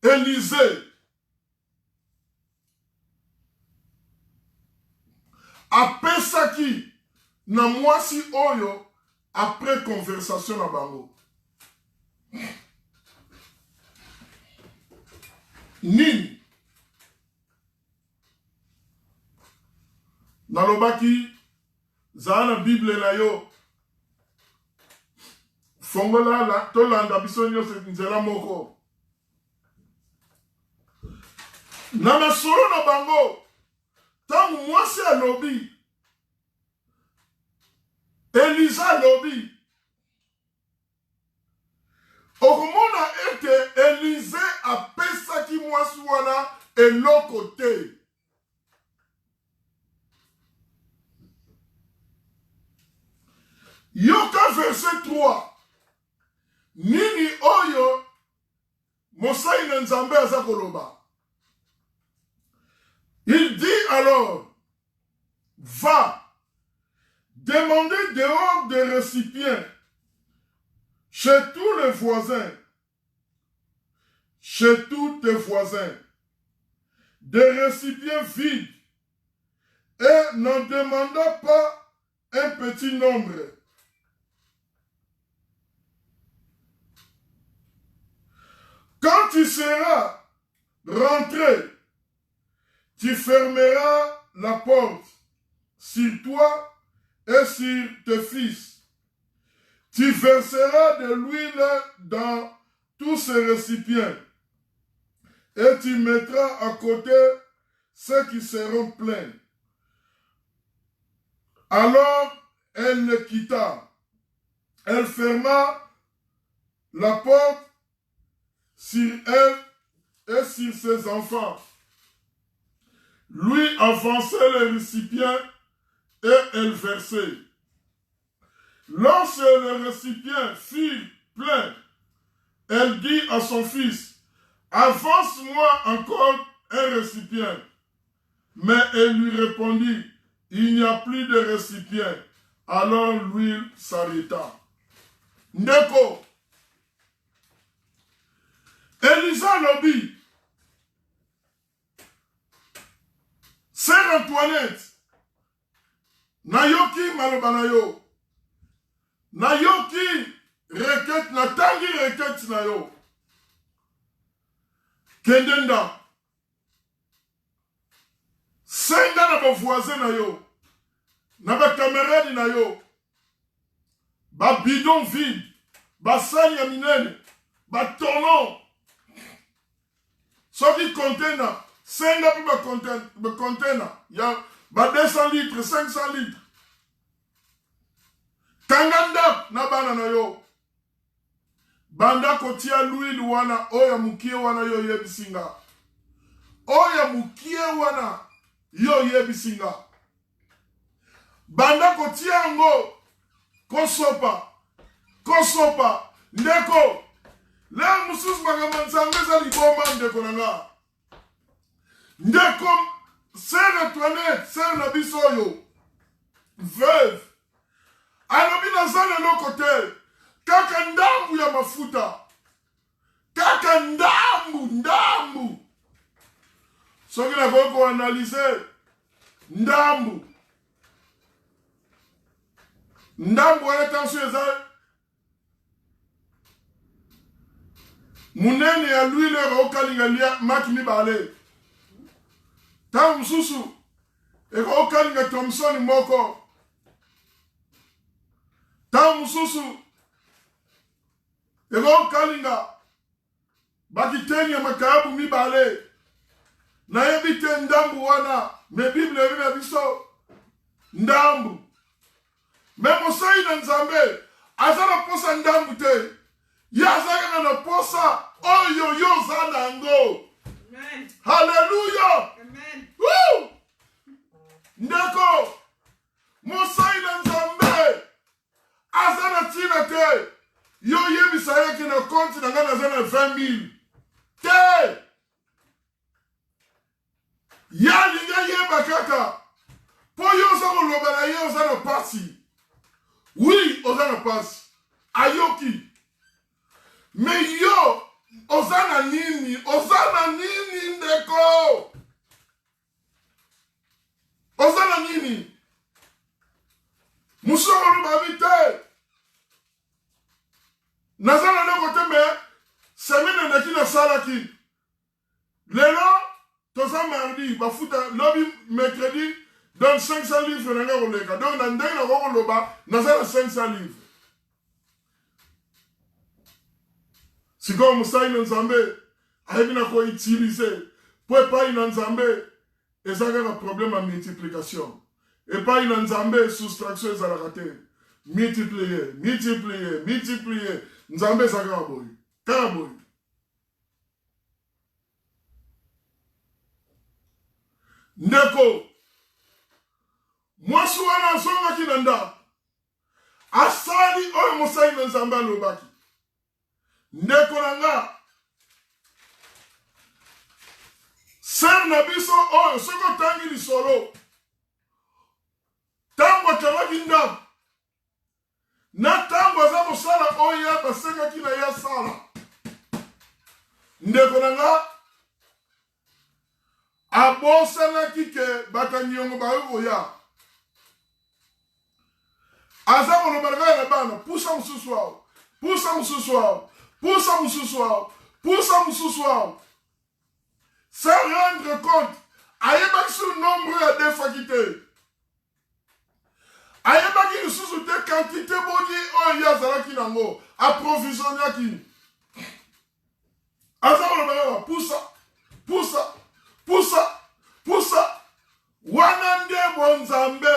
Élisée apesaki na mwasi oyo après conversation na bango nini nalobaki zala na Bible na yo fongola la tolanda biso nyonso nzela moko na masolo na bango tangu mwasi alobi Élisée alobi okomona ete Élisée apesaki mwasi wana eloko te. Yoka verset 3 nini oyo mosai na nzambe aza koloba. Il dit alors, va demander dehors des récipients chez tous les voisins, chez tous tes voisins, des récipients vides et n'en demanda pas un petit nombre. Quand tu seras rentré, tu fermeras la porte sur toi et sur tes fils. Tu verseras de l'huile dans tous ces récipients et tu mettras à côté ceux qui seront pleins. Alors elle le quitta. Elle ferma la porte sur elle et sur ses enfants. Lui avançait les récipients et elle versait. Lorsque les récipients furent pleins, elle dit à son fils, avance-moi encore un récipient. Mais elle lui répondit, il n'y a plus de récipient. Alors l'huile s'arrêta. Ndeko, Elisa lobi, Sœur Antoinette, nayoki maloba na yo, nayoki requête, natangi requête na yo, kendenda, senga na ba voisin na yo, na ba camarade na yo, ba bidon vide, ba sani ya minene, ba tournon, soki container, senga pi ba container, ya ba 200 litres, 500 litres. Kanganda na bana na yo. Banda kotia l'huile wana, oya mukie wana yo yebisinga. Oya mukie wana yo yebisinga. Banda kotia ngo kosopa. Kosopa. Ndeko. La musus bagamanzangeza liboma ndeko nanga. Ndeko, Sœur Antoinette, Sœur Nabisoyo, veuve, alobi nazana lokote, kaka ndambu ya mafuta, kaka ndambu. Soki na koko analyse, ndambu wale tension eza, munene ya l'huile rokalinga lia maki mibale. Tangu msusu, eko okalinga Thompson moko. Tangu msusu, eko okalinga bakiteni ya makabu mibale. Na yebite ndambu wana, me Bible vina biso, ndambu. Me mosai na nzambe, azana posa ndambu te. Ya azana na posa, oyo yo zana ngo. Amen. Hallelujah. Amen. Woo! 000. Te! Ya linga yeba kaka. Po yo sa ko loba na ye oza na pasi. Oui, oza na pasi. Ayoki. Mais yo, oza na nini ndeko. Oza na nini. Musoro luba vite. Nazana le kote me, semaine ndeki na salaki. Lelo, toza mardi, bafuta, lobby mercredi, donc 500 livres nanga koleka. Donc na ndenge na koko loba, nazana 500 livres. Siko musai na nzambe, ayebi na ko utiliser. Po epai na nzambe, ezaka ka problème à multiplication. Epai na nzambe, soustraction ezalaka te. Multiplier. Nzambe ezaka boy. Karaboy. Ndeko. Mwasi wana azongaki na ndako. Asali oyo mosali na nzambe alobaki. Ndeko na nga. Ser na biso oyo soko tangi lisolo. Tango akabaki ndako. Na tango aza mosala oyo basengaki na ya sala. Ndeko na nga. Abosanaki ke bataniongo bayoya. Aza kolobalaka na bana, pusa mususu wao. Poussa mususu. Sans rendre compte, ayebaki sur nombre ya defakite. Ayebaki mususu te quantité boni oyo yazalaki nango, approvisionnaki. Aza kolobaka poussa. Wana nde bonzambe.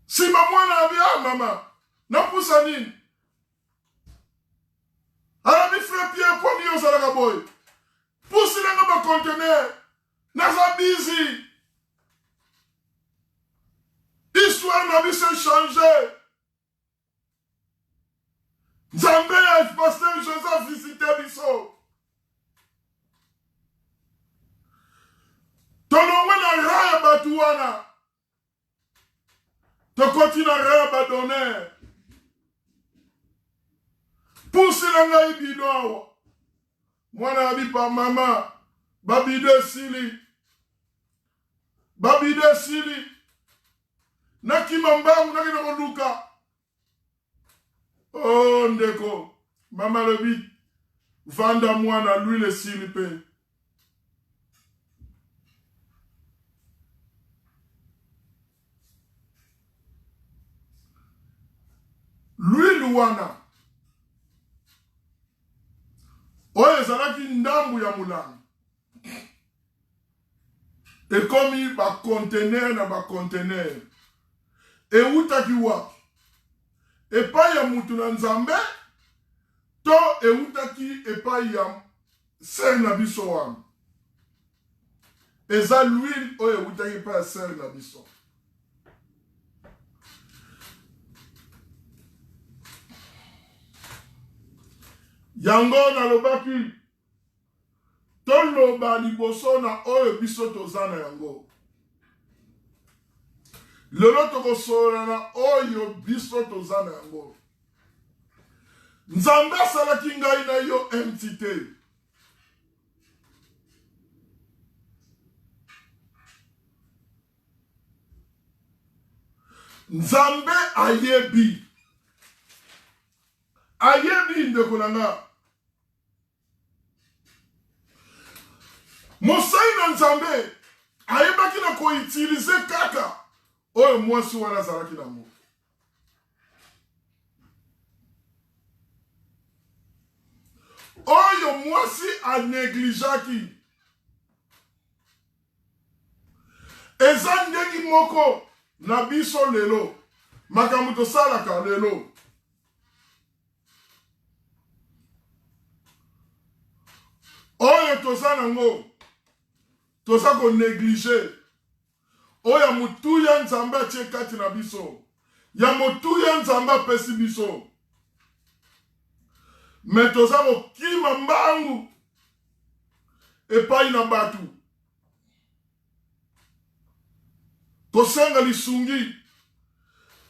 Si mwana abia mama, na poussa nini? Ala mi frère Pierre komi yo zalaka boy. Poussi nanga ba conteneur. Naza busy. Histoire na bi se changer. Nzambe ya pasteur Joseph visité biso. Tolongwe na raya batuwana. Tokoti na raya badonner. Poussi na ngai bido awa. Mwana abipa mama. Babide sili. Nakima mbangu nakina koluka. Oh ndeko. Mama lebi. Vanda mwana lui le sili pe. Lui luwana. Oye zalaki ndambu ya mulangi. Ekomi ba conteneur na ba conteneur. Eutaki wapi. Epai ya mutu na nzambe. To eutaki epai ya ser na biso wana. Eza l'huile oye eutaki epai ya ser na biso. Yango na lobaki toloba liboso na oyo biso tozana yango. Lelo tokosola na oyo biso tozana yango. Nzambe asalaki ngai na yo entité. Nzambe ayebi. Ayebi ndeko na nga. Mosai na nzambe ayebaki na koutilize kaka oyo mwasi wana azalaki nango. Oyo mwasi anegligeaki. Eza ndenge moko na biso lelo. Makambo tosalaka lelo. Oyo toza nango. Toza ko négligé. Oya mutu ya nzambe atie kati na biso. ya motuya nzambe apesi biso me toza kokima mbangu epai na bato kosenga lisungi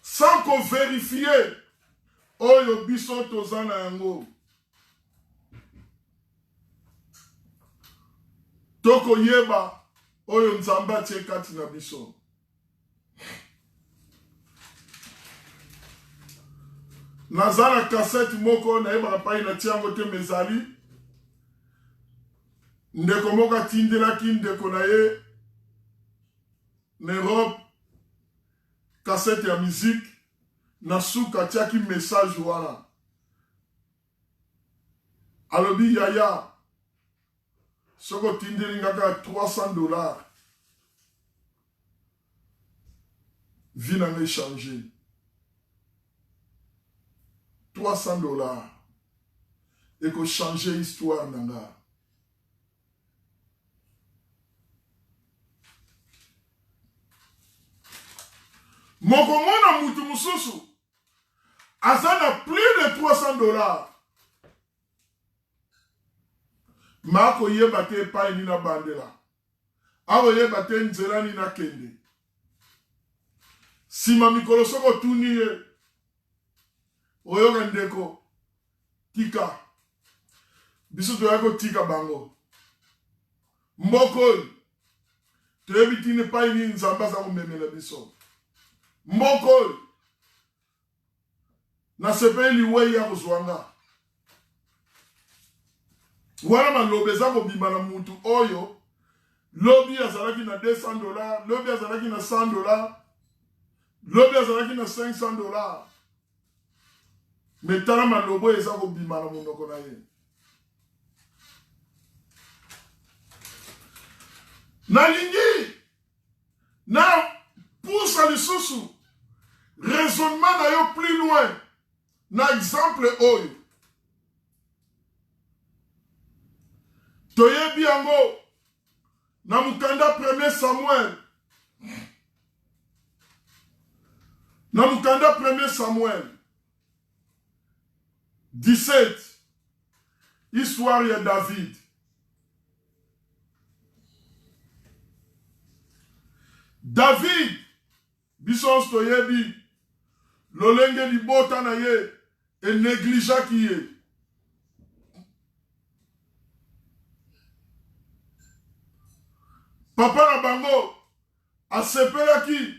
sans koverifie oyo biso toza na yango tokoyeba oyo nzambe atie kati na biso. Naza na kasete moko nayebaka pai na tiango te mezali ndeko moko atindelaki ndeko na ye na Europe kasete ya musique na suka atiaki message wana alobi yaya soko tindeli ngaka $300 vie na ngai changer $300 et que changer histoire nanga. Mokomona mutu mususu azana plus de $300. Mako yeba te epai nina bandela. Awo yeba te nzela nina kende. Sima mikolo soko tuni ye. Oyoka ndeko. Tika. Biso toyako tika bango. Mbokoi. Toyebi tine pai ni nzamba za kumemela biso. Mbokoi. Na sepeli wei ya kuzwanga. Wana malobe za kobima na mutu oyo. Lobi azalaki na $200. Lobi azalaki na $100. Lobi azalaki na $500. Metala malobo eza kobima na munoko na ye. Na lingi. Na pousse lisusu. Raisonnement na yo plus loin. Na exemple oyo. Toyebi yango. Na mukanda 1 Samuel. Na mukanda 1 Samuel. 17. Histoire ya David. David. Bisons toyebi. Lolenge libota na ye. E négligea ki ye. Papa na bango. Asepela ki.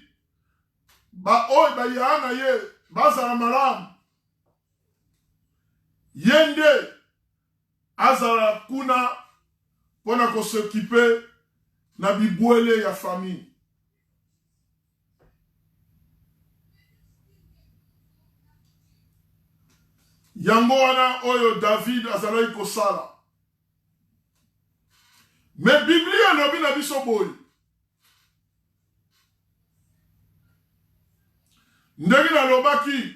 Ba oy ba yana ye. Bazala malamu. Yende azala kuna pona ko s'occuper na bibwele ya famille. Yango wana oyo David azala ko sala. Mais Biblia lobi na biso boy. Ndenge na lobaki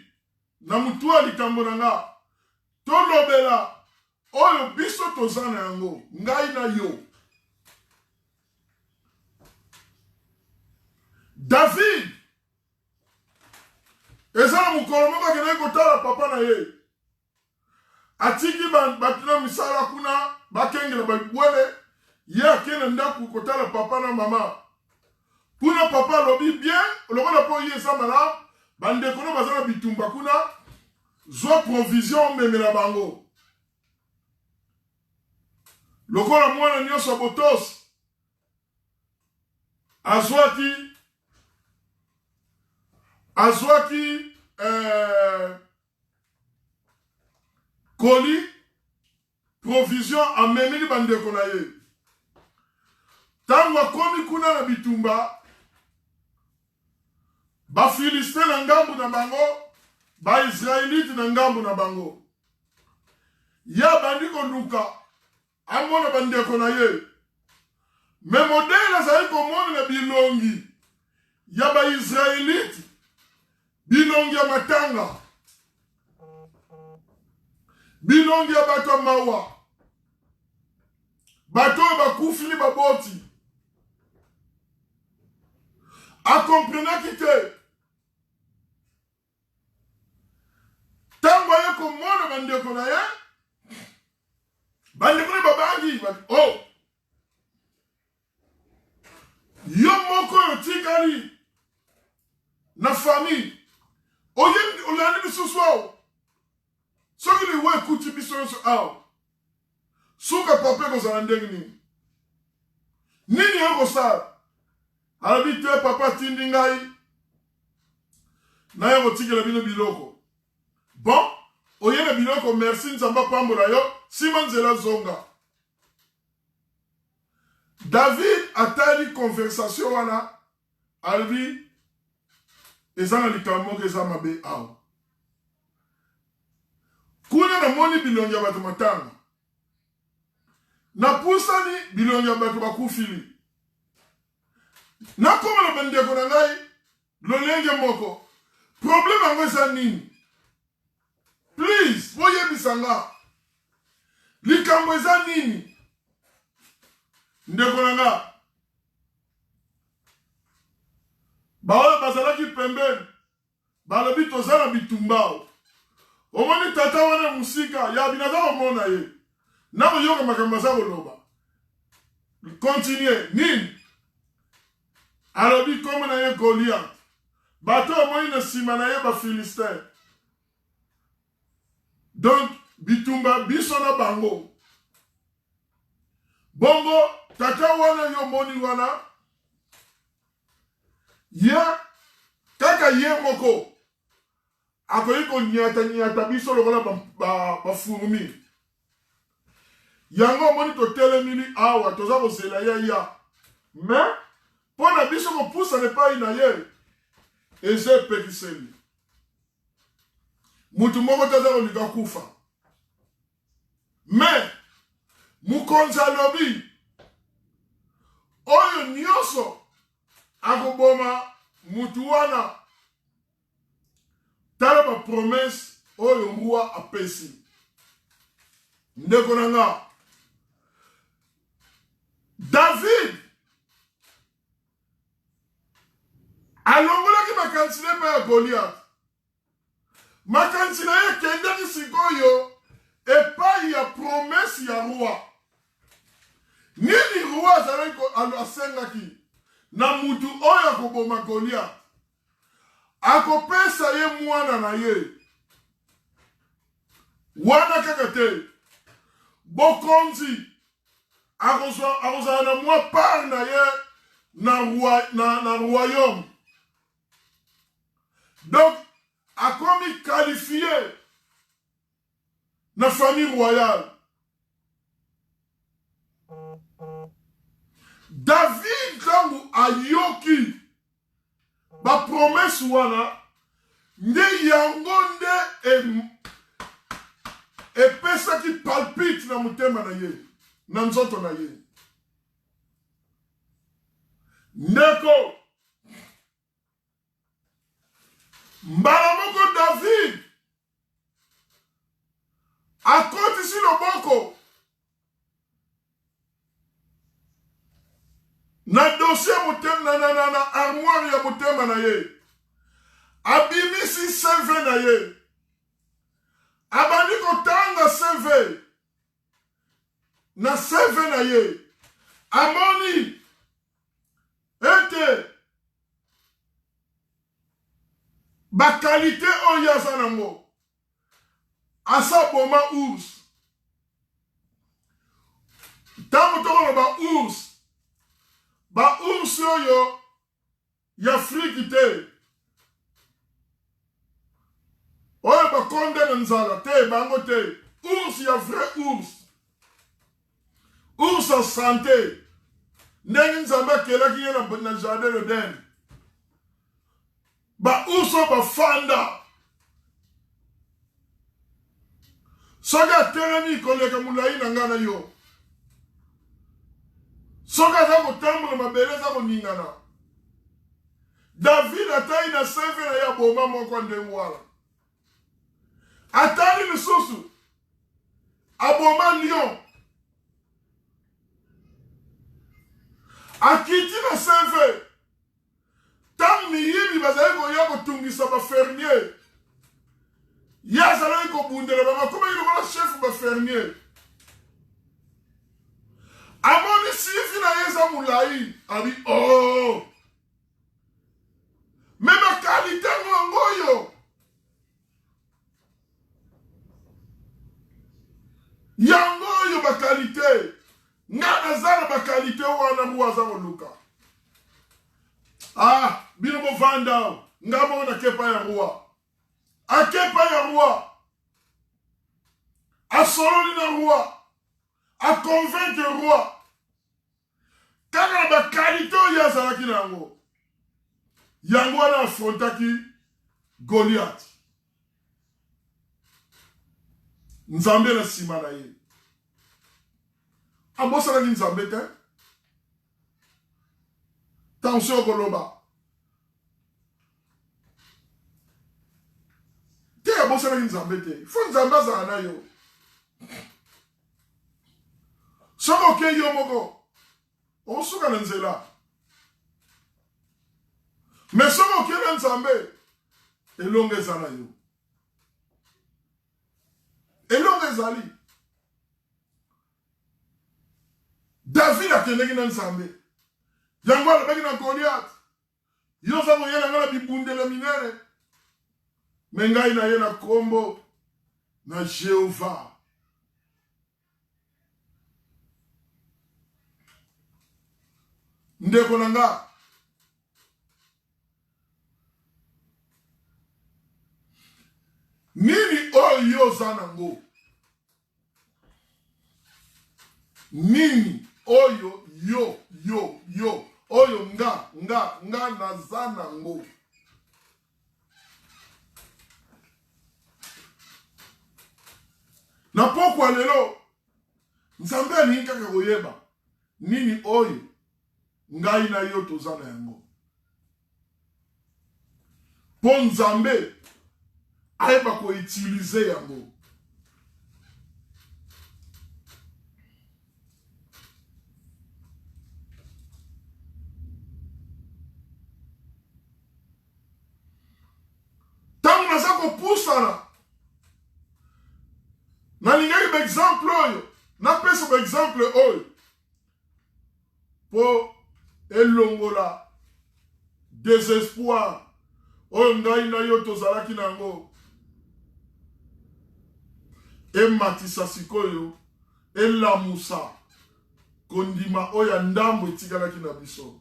na mutu alikambo na nga. Tolobela oyo biso tozana yango ngai na yo. David ezala mukolo moko akende kotala papa na ye. Atiki batina misala kuna bakengela babwele ye akende ndaku kotala papa na mama. Kuna papa lobi bien lokola po ye sa malamu bandeko no bazala bitumba kuna. Zwa provision memela bango. Lokola mwana nyoso botos. Azwaki koli provision amemeli bandeko na ye. Tango akomi kuna na bitumba. Ba Filistin na ngambu na bango. Ba Israelite na ngambu na bango. Ya bandiko luka. Amona bandeko na ye. Me modele azali komona na bilongi. Ya ba Israelite. Bilongi ya matanga. Bilongi ya bato mawa. Bato bakufili baboti. A comprenaki te. Tango ye komona bandeko na ye. Bandeko na babangi. Oh. Yo moko yo tikali. Na famille. Oye olani bisusu awo. Soki li we kuti biso yoso awo. Suka pape kozala ndenge nini. Nini yo kosala. Alabi te papa tindi ngai. Na yo kotikela bino biloko. Bon, oye na biloko merci nzamba pambola yo. Sima nzela zonga. David atali conversation wana. Alabi ezana likambo ke za mabe awo. Kuna na moni bilongi ya bato matanga. Na pusani bilongi ya bato bakufili. Na koma na bandeko na ngai lolenge moko. Problème yango eza nini? Please, boyebisa nga. Likambo eza nini? Ndeko na nga. Baoyo bazalaki pembeni. Balobi tozala bitumbao. Omoni tata wana musika ya binaza komona ye. Na koyoka makambo aza koloba. Continue. Nini? Alobi komo na ye Goliath. Bato omoni na sima na ye ba Philistine. Donc bitumba biso na bango. Bongo tata wana yo moni wana. Ya kaka ye moko. Akoyi ko nyata biso lokola ba furumi. Yango moni to telemini awa toza ko zela ya. Mais pour na biso ko poussa ne pas ina ye. Eze pekiseli. Mutu moko taza ko liga kufa. Mais mukonza lobi. Oyo nyoso akoboma mutu wana. Tala ba promesse oyo roi apesi. Ndeko na nga. David alongolaki makansile pa ya Goliath. Makansile ye kendaki sikoyo epai ya promesse ya roi. Nini roi azalaki asengaki na mutu oyo akoboma Goliath. Akopesa ye mwana na ye. Wana kaka te. Bokonzi. Akozala na mwa part na ye na royaume. Donc, akomi qualifié na famille royale. David kangu ayoki ba promesse wana nde yango nde epesa ki palpite na mutema na ye na nzoto na ye. Ndeko mbala moko David akotisi loboko na dossier mutema na armoire ya mutema na ye. Abimisi CV na ye. Abandi kotanga CV. Na CV na ye. Amoni. Ete. Ba qualité oyo azanango. Asa boma ours. Tango toko ba ours. Ba ours oyo ya Afrique te. Oyo ba konde na nzala te bango te. Ours ya vrai ours. Ours en santé. Ndenge nzamba kelaki ye na jardin de Den. Ba ours ba fanda. Soga teremi koleka mulai na ngana yo. Soka za kotambola mabele za koningana. David atai na seve na ya boma moko ndengwala. Atali lisusu. Aboma lion. Akiti na seve. Tam miyibi bazali koya kotungisa ba fermier. yazalaki kobundela bango akomaki lokola chef bafermier amoni sifi na ye eza molai abi oh me bakalite ngongo oyo yango oyo bakalite nga naza na bakalite wana mbu aza koluka ah bino bovanda nga moko nakepa ya roi akepa ya roi asololi na roi aconvaincre roi kaka na bakalite oyo azalaki na yango yango wana afrontaki Goliath nzambe na nsima na ye abosalaki nzambe te tension koloba te abosalaki nzambe te fo nzambe azala na yo soki okei yo moko okosuka na nzela me soki okei na nzambe elongo eza na yo elongo ezali David akendeki na nzambe yango alobaki na Goliath yo oza koyela nga na bibundela minene me ngai na ye na kombo na Jehova ndeko na nga nini oyo yo oza nango nini oyo yo oyo nga naza nango na pokwa lelo nzambe alingi kaka koyeba nini oyo ngai na yo toza na yango mpo nzambe ayeba koutilize yango ntango naza kopusana nalingaki baexemple oyo napesa baexemple oyo mpo elongola désespoir oyo ngai na yo tozalaki nango ematisa sikoyo elamusa kondima oyo ndambo etikalaki na biso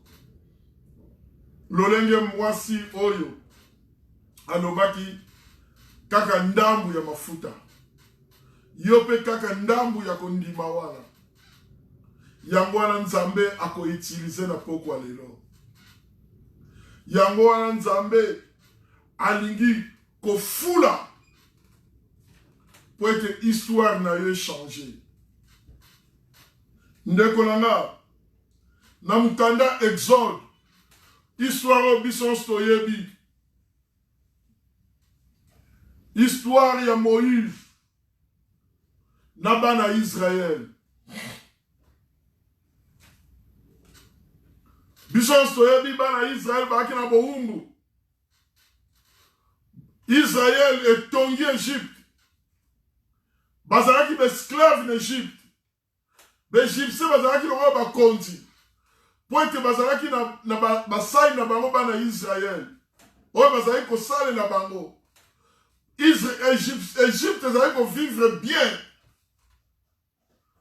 lolenge mwasi oyo alobaki kaka ndambu ya mafuta yo pe kaka ndambu ya kondima wana yango wana nzambe akoutilize na pokwa lelo yango wana nzambe alingi kofula po ete histoire na yo echange ndeko na nga na mukanda exode histoire oyo biso nyonso toyebi histoire ya Moïse na bana Israel biso nyonso toyebi bana Israel baaki na bowumbu Israel etongi Egypte bazalaki baesclave na Egypte baegyptien bazalaki lokola bakonzi po ete bazalaki na basali na bango bana Israel oyo bazalaki kosalela bango Egypte ezalaki kovivre bien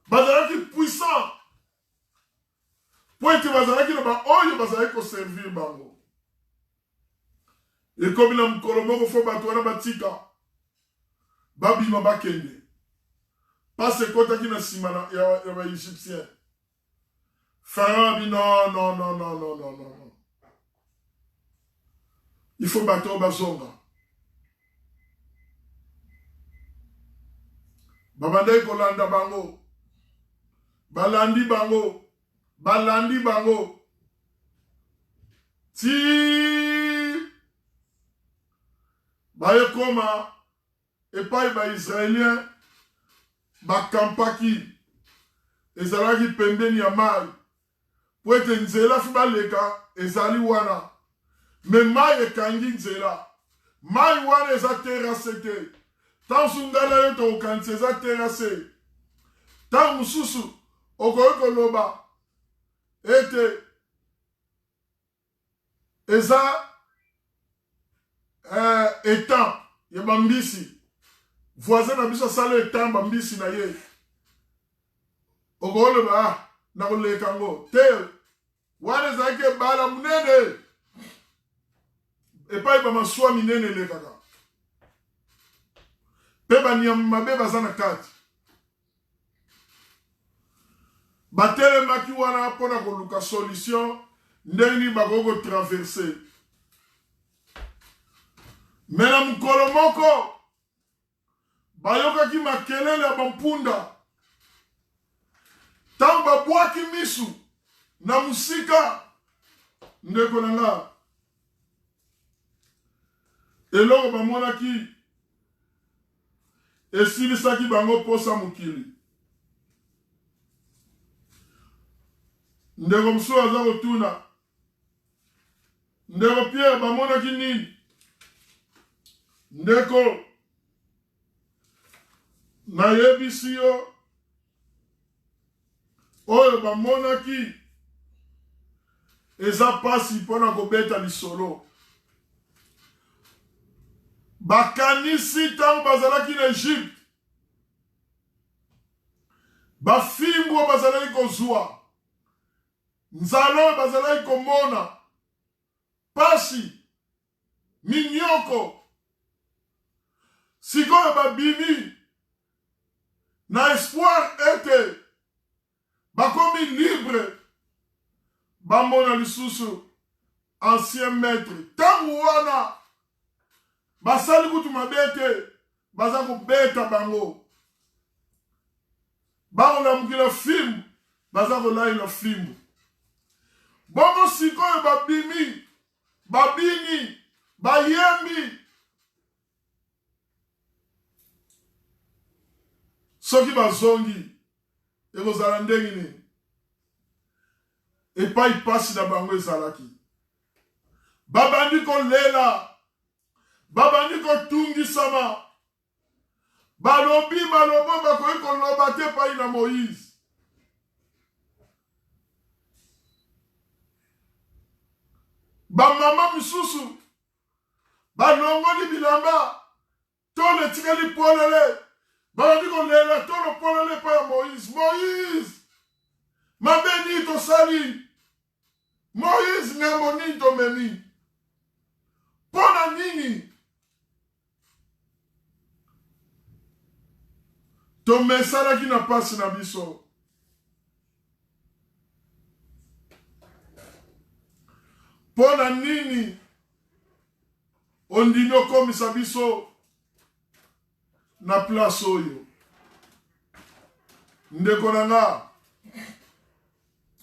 bazalaki puissant po ete bazalaki na baoyo bazalaki koservir bango ekomi na mokolo moko fo bato wana batika babima bakende pasi ekotaki na nsima ya baegyptien pharaon abi non il faut bato oyo bazonga babandaki kolanda bango balandi bango ti baye koma epai baisraélien bakampaki ezalaki pembeni ya mai po ete nzela fi baleka ezali wana me mai ekangi nzela mai wana eza terase te Tant sungana yo to kanseza terrasse. Tant mususu okoyoko loba ete eza étant ya bambisi voisin na biso sala étant bambisi na ye okoloba na koleka ngo te wana ezalaki bala munene epai bamaswa minene elekaka mpe banyama mabe baza na kati batelemaki wana mpona koluka solution ndenge nini bakoki kotraverse me na mokolo moko bayokaki makelele ya bampunda ntango babwaki misu na musika ndeko na nga eloko bamonaki esilisaki bango posa mokili ndeko mosusu aza kotuna ndeko Pierre bamonaki nini ndeko nayebisi yo oyo bamonaki eza pasi mpona kobeta lisolo bakanisi ntango bazalaki na Egypte bafimbu oyo bazalaki kozwa nzala oyo bazalaki komona pasi minyoko sikoyo babimi na espoir ete bakomi libre bamona lisusu ancien maître ntango wana basali kutu mabe te baza kobeta bango bakolamukila fimbu baza kolayila fimbu bongo sikoyo babimi babini bayembi soki bazongi ekozala ndenge nini epai pasi na bango ezalaki babandi kolela babandi kotungisama balobi malobo bakoki koloba te epai na Moïse bamama misusu balongoli bilamba tolo etikali polele babandi kolela tolo polele epai ya Moïse Moïse mabe nini tosali Moïse ngambo nini tomemi mpona nini tomesalaki na pasi na biso mpona nini ondimi okomisa biso na place oyo ndeko na nga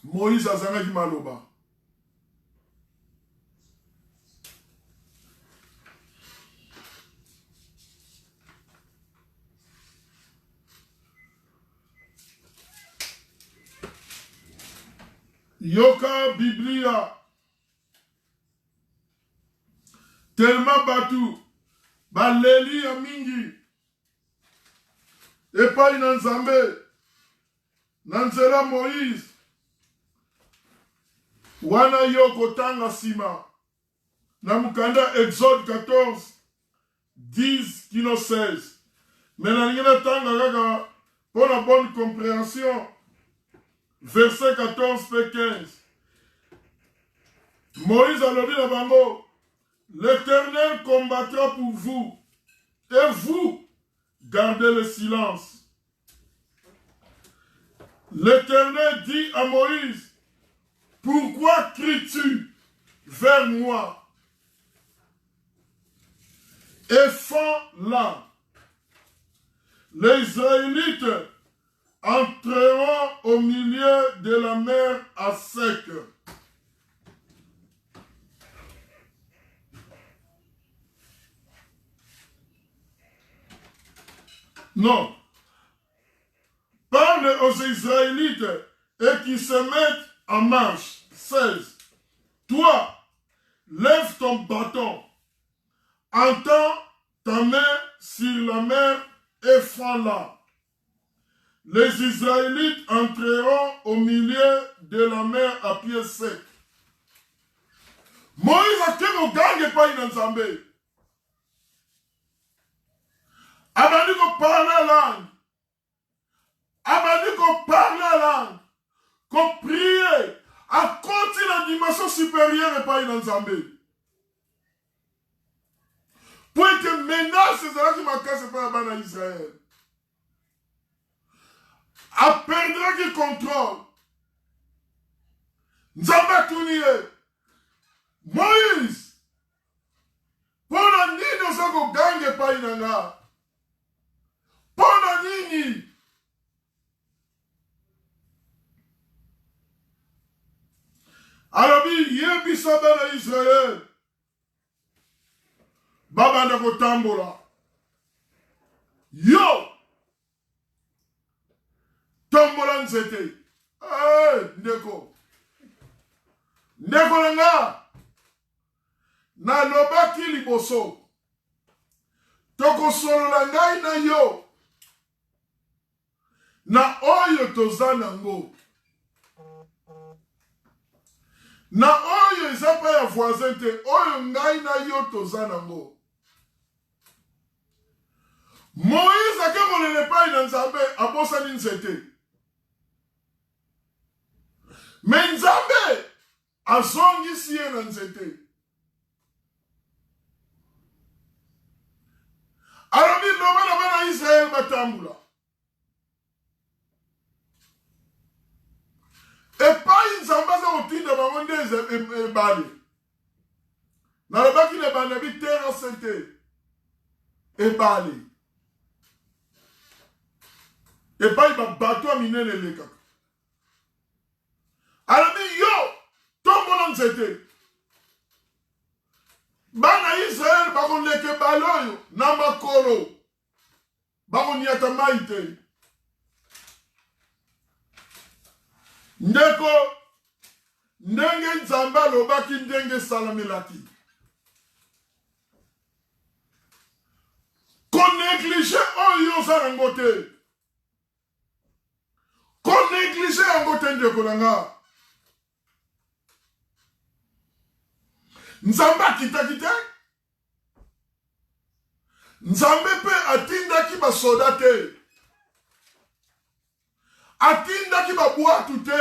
Moïse azangaki maloba yoka Biblia tellement batu baleli ya mingi epai na Nzambe na nzela Moïse wana yo kotanga sima na mukanda Exode 14 10 kino 16 mais na ngina tanga kaka pour la bonne compréhension verset 14 et 15 Moïse a dit à bango l'Éternel combattra pour vous et vous gardez le silence. L'Éternel dit à Moïse, pourquoi cries-tu vers moi? Et fends là. Les Israélites entreront au milieu de la mer à sec. Non. Parle aux Israélites et qui se mettent en marche. 16. Toi, lève ton bâton. Entends ta main sur la mer et fends-la. Les Israélites entreront au milieu de la mer à pied sec. Moïse a fait au gang pas une ensemble. Abandi ko parler la langue. Abandi ko parler la langue. Qu'on prie à continuer la dimension supérieure et pas une ensemble. Pour que menace c'est là qui m'a cassé par la bande d'Israël. A perdre qui contrôle. Nzamba Tounié. Moïse. Pour la nini on s'en go gangue pas inanga. Pour la nini. Alors yebi sabana Israël. Baba ndako tambola. Yo. Tombola nzete. Ndeko. Ndeko nanga. Na lobaki liboso. Toko solo la ngai na yo. Na oyo tozana ngo. Na oyo ezapa ya voisin te. Oyo ngai na yo tozana ngo. Moïse a kekolele pai na Nzambe abosani nzete. Mais Nzambe azongisi ye na nzete. Alobi loba na bana Israël batambula. Epai Nzambe aza kotinda bango nde ebale. Nalobaki na banabi terre sainte ebale. Epai bato aminene lekaka. Alobi yo tombola nzete. Bana Israël bakoleke baloyo na makolo. Bakoniata maite. Ndeko ndenge Nzambe alobaki ndenge salamelaki. Kon néglige oyo zarango te. Kon néglige yango te ndeko nanga. Nzambe akitaki te. Nzambe pe atindaki basoda te. Atindaki babwatu te.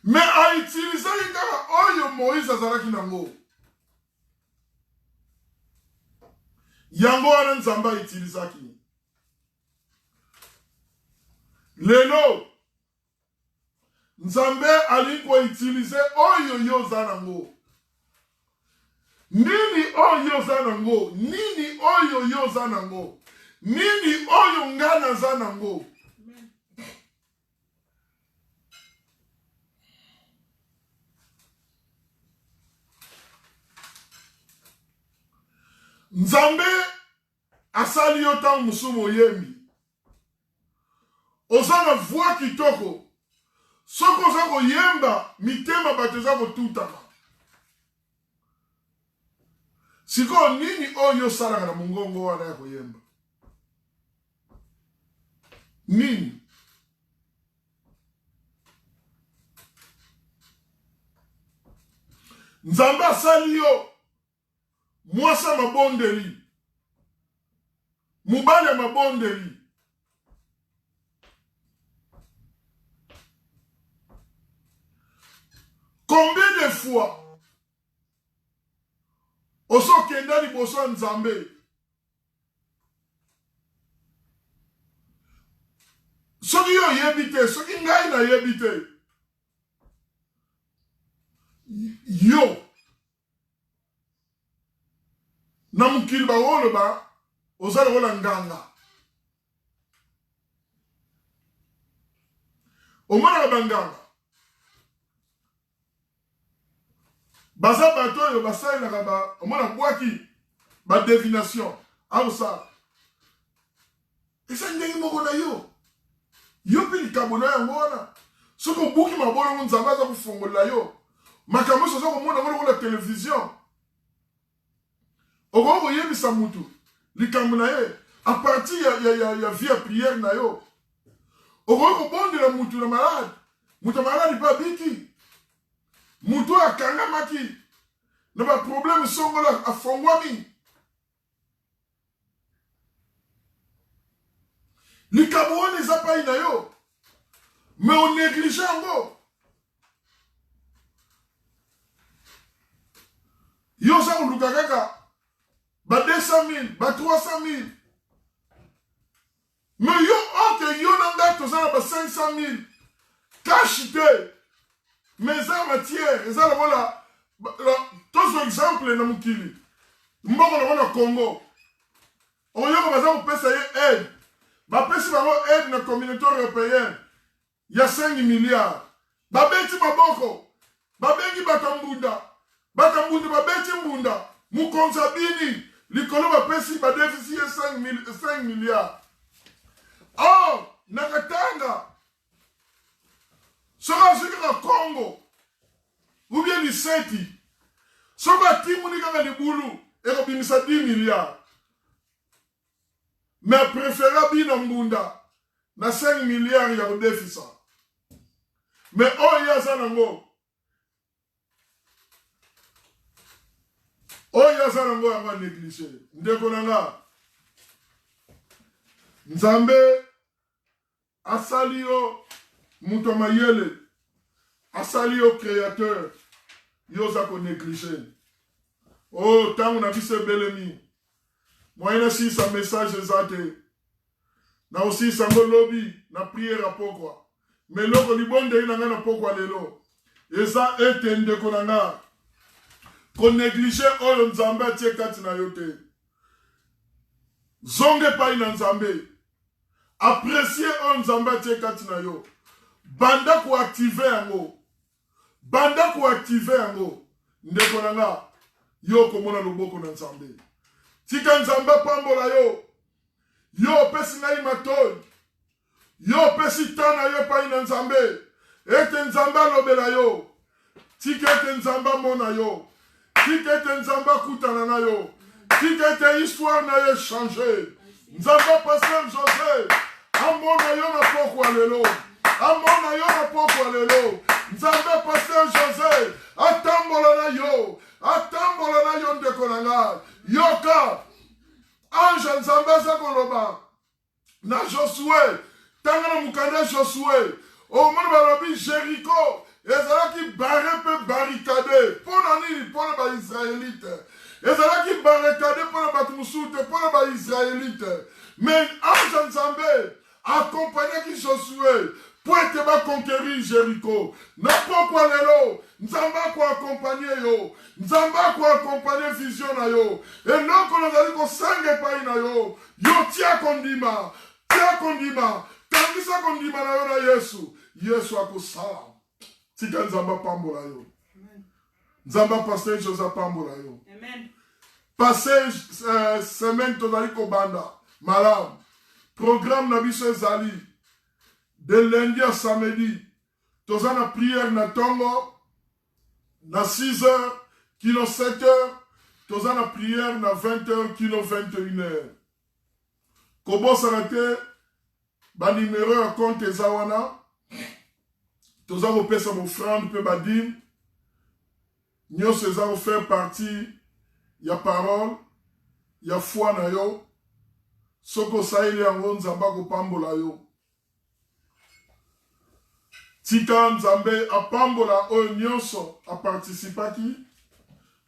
Mais a utilisé kaka oyo Moïse azalaki nango. Yango wana Nzambe utilisaki. Lelo Nzambe aliko utiliser oyo yo zanango. Nini oyo zanango? Nini oyo yo zanango? Nini oyo ngana zanango? Nzambe asali yo tango musumo yembi. Ozana voix kitoko. Soko zako yemba mitema bato zako tutama. Siko nini oyo salaka na mungongo wana ya koyemba? Nini? Nzambe asali yo mwasa mabondeli. Mubale mabondeli. Combien de fois oso kenda liboso Nzambe soki yo yebite, soki ngai na yebite yo na mukili bawolo ba ozala wala nganga omona banganga baza bato yo basai na kaba omona bwaki ba divination aosa esa ndenge moko na yo yo pili kabona ya ngona soko buki mabolo Nzambe aza kufongola yo makambo so ko mona ngona la télévision Oko yebisa mutu. Likambo na ye. À partir ya vie à prière na yo. Oko bonde la mutu na malade. Mutu malade pas biki. Mutu akanga maki. Na ba problème songola afongwami. Likambo wana eza pai na yo. Mais on néglige yango. Yo sa uluka kaka. Ba 200 000, ba 300 000. Mais yo ok yo nanga tozana ba 500 000. Cash te. Mais ça matière, ça la voilà. Tous exemple na mukili. Mboko na wana Congo. On yo baza ko pesa ye aide. Ba pesa ba aide na communauté européenne. Il y a 5 milliards. Ba beti maboko. Ba bengi batambunda. Batambunda ba beti mbunda. Mukonza bini. Likolo ba pesa ba déficit 5 milliards. Oh, nakatanga. Sera sur le Congo. Ou bien les Seti. Sera Timouni dans les boulous. Et on ça 10 milliards. Mais préférable bien en Bunda. Na 5 milliards il y a un déficit. Mais oh il y a ça nango. Oh il y a ça nango à pas négliger. Ndekonanga. Nzambe asalio Moutomayele, asali au créateur, yosa ko négligé. Oh, tant on a vu ce bel ami. Moi, il y a aussi sa message exacté. Na aussi sa lobby, na prière à pourquoi. Mais l'autre, li bon de n'a pas pourquoi l'élo. Et ça, est un de konanga. Qu'on néglige, oh, le nzamba, tche katina yote. Zonge pa ina nzambe. Apprécier, oh, nzamba, tche katina yo. Banda ko activer yango. Banda ko activer yango. Ndeko nanga. Yo komona loboko na nzambe. Tika nzambe pambola yo. Yo pesi na imatoi. Yo pesi tana yo pa ina nzambe. Ete nzambe lobela yo. Tika ete nzambe mona yo. Tika ete nzambe kutana na yo. Tika ete histoire na yo changer. Nzambe pasteur José. Amona yo na pokwa lelo. Amona yo na pokwa lelo. Nzambe pasteur José. Atambola na yo. Atambola na yo ndeko nanga. Yoka. Ange nzambe za koloba. Na Josué. Tangana mukanda Josué. Au monde balobi Jéricho. Ezalaki barré pe barricade. Pona nini pona ba Israélite. Ezalaki barricade pona ba musute pona ba Israélite. Mais ange nzambe accompagné qui Josué. Pour te va conquérir Jéricho. Na pourquoi lelo. Nzamba ko accompagner yo. Nzamba ko accompagner vision na yo. Et non qu'on a dit qu'on sangue pa ina yo. Yo tia kondima. Tia kondima. Tandisa kondima na yo na Yesu. Yesu akosala. Tika nzamba pambola yo. Nzamba pasteur Joseph pambola yo. Amen. Passé semaine tozali ko banda. Malam. Programme na biso ezali. De lundi à samedi, tous en a prière na tongo, na 6 heures, kilo 7 heures, tous en a prière na 20 heures, kilo 21 heures. Kobo sarate, ba numéro à compte ezawana, tous en repesa mon offrande pe badim, nyo se za faire partie, ya parole, ya foi na yo, soko saili yango nzamba ko pambola yo. Tika nzambe apambola oyo nyonso a participaki.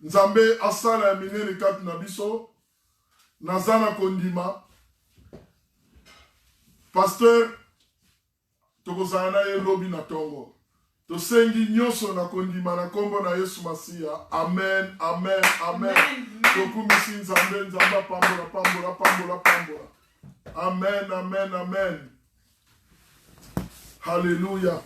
Nzambe asala ya minene kati na biso. Nazana kondima. Pasteur tokozala na ye lobi na tongo. Tosengi nyonso na kondima na kombo na Yesu Masiya. Amen, amen, amen. Tokumisi nzambe nzamba pambola, pambola, pambola, pambola. Amen, amen, amen. Hallelujah.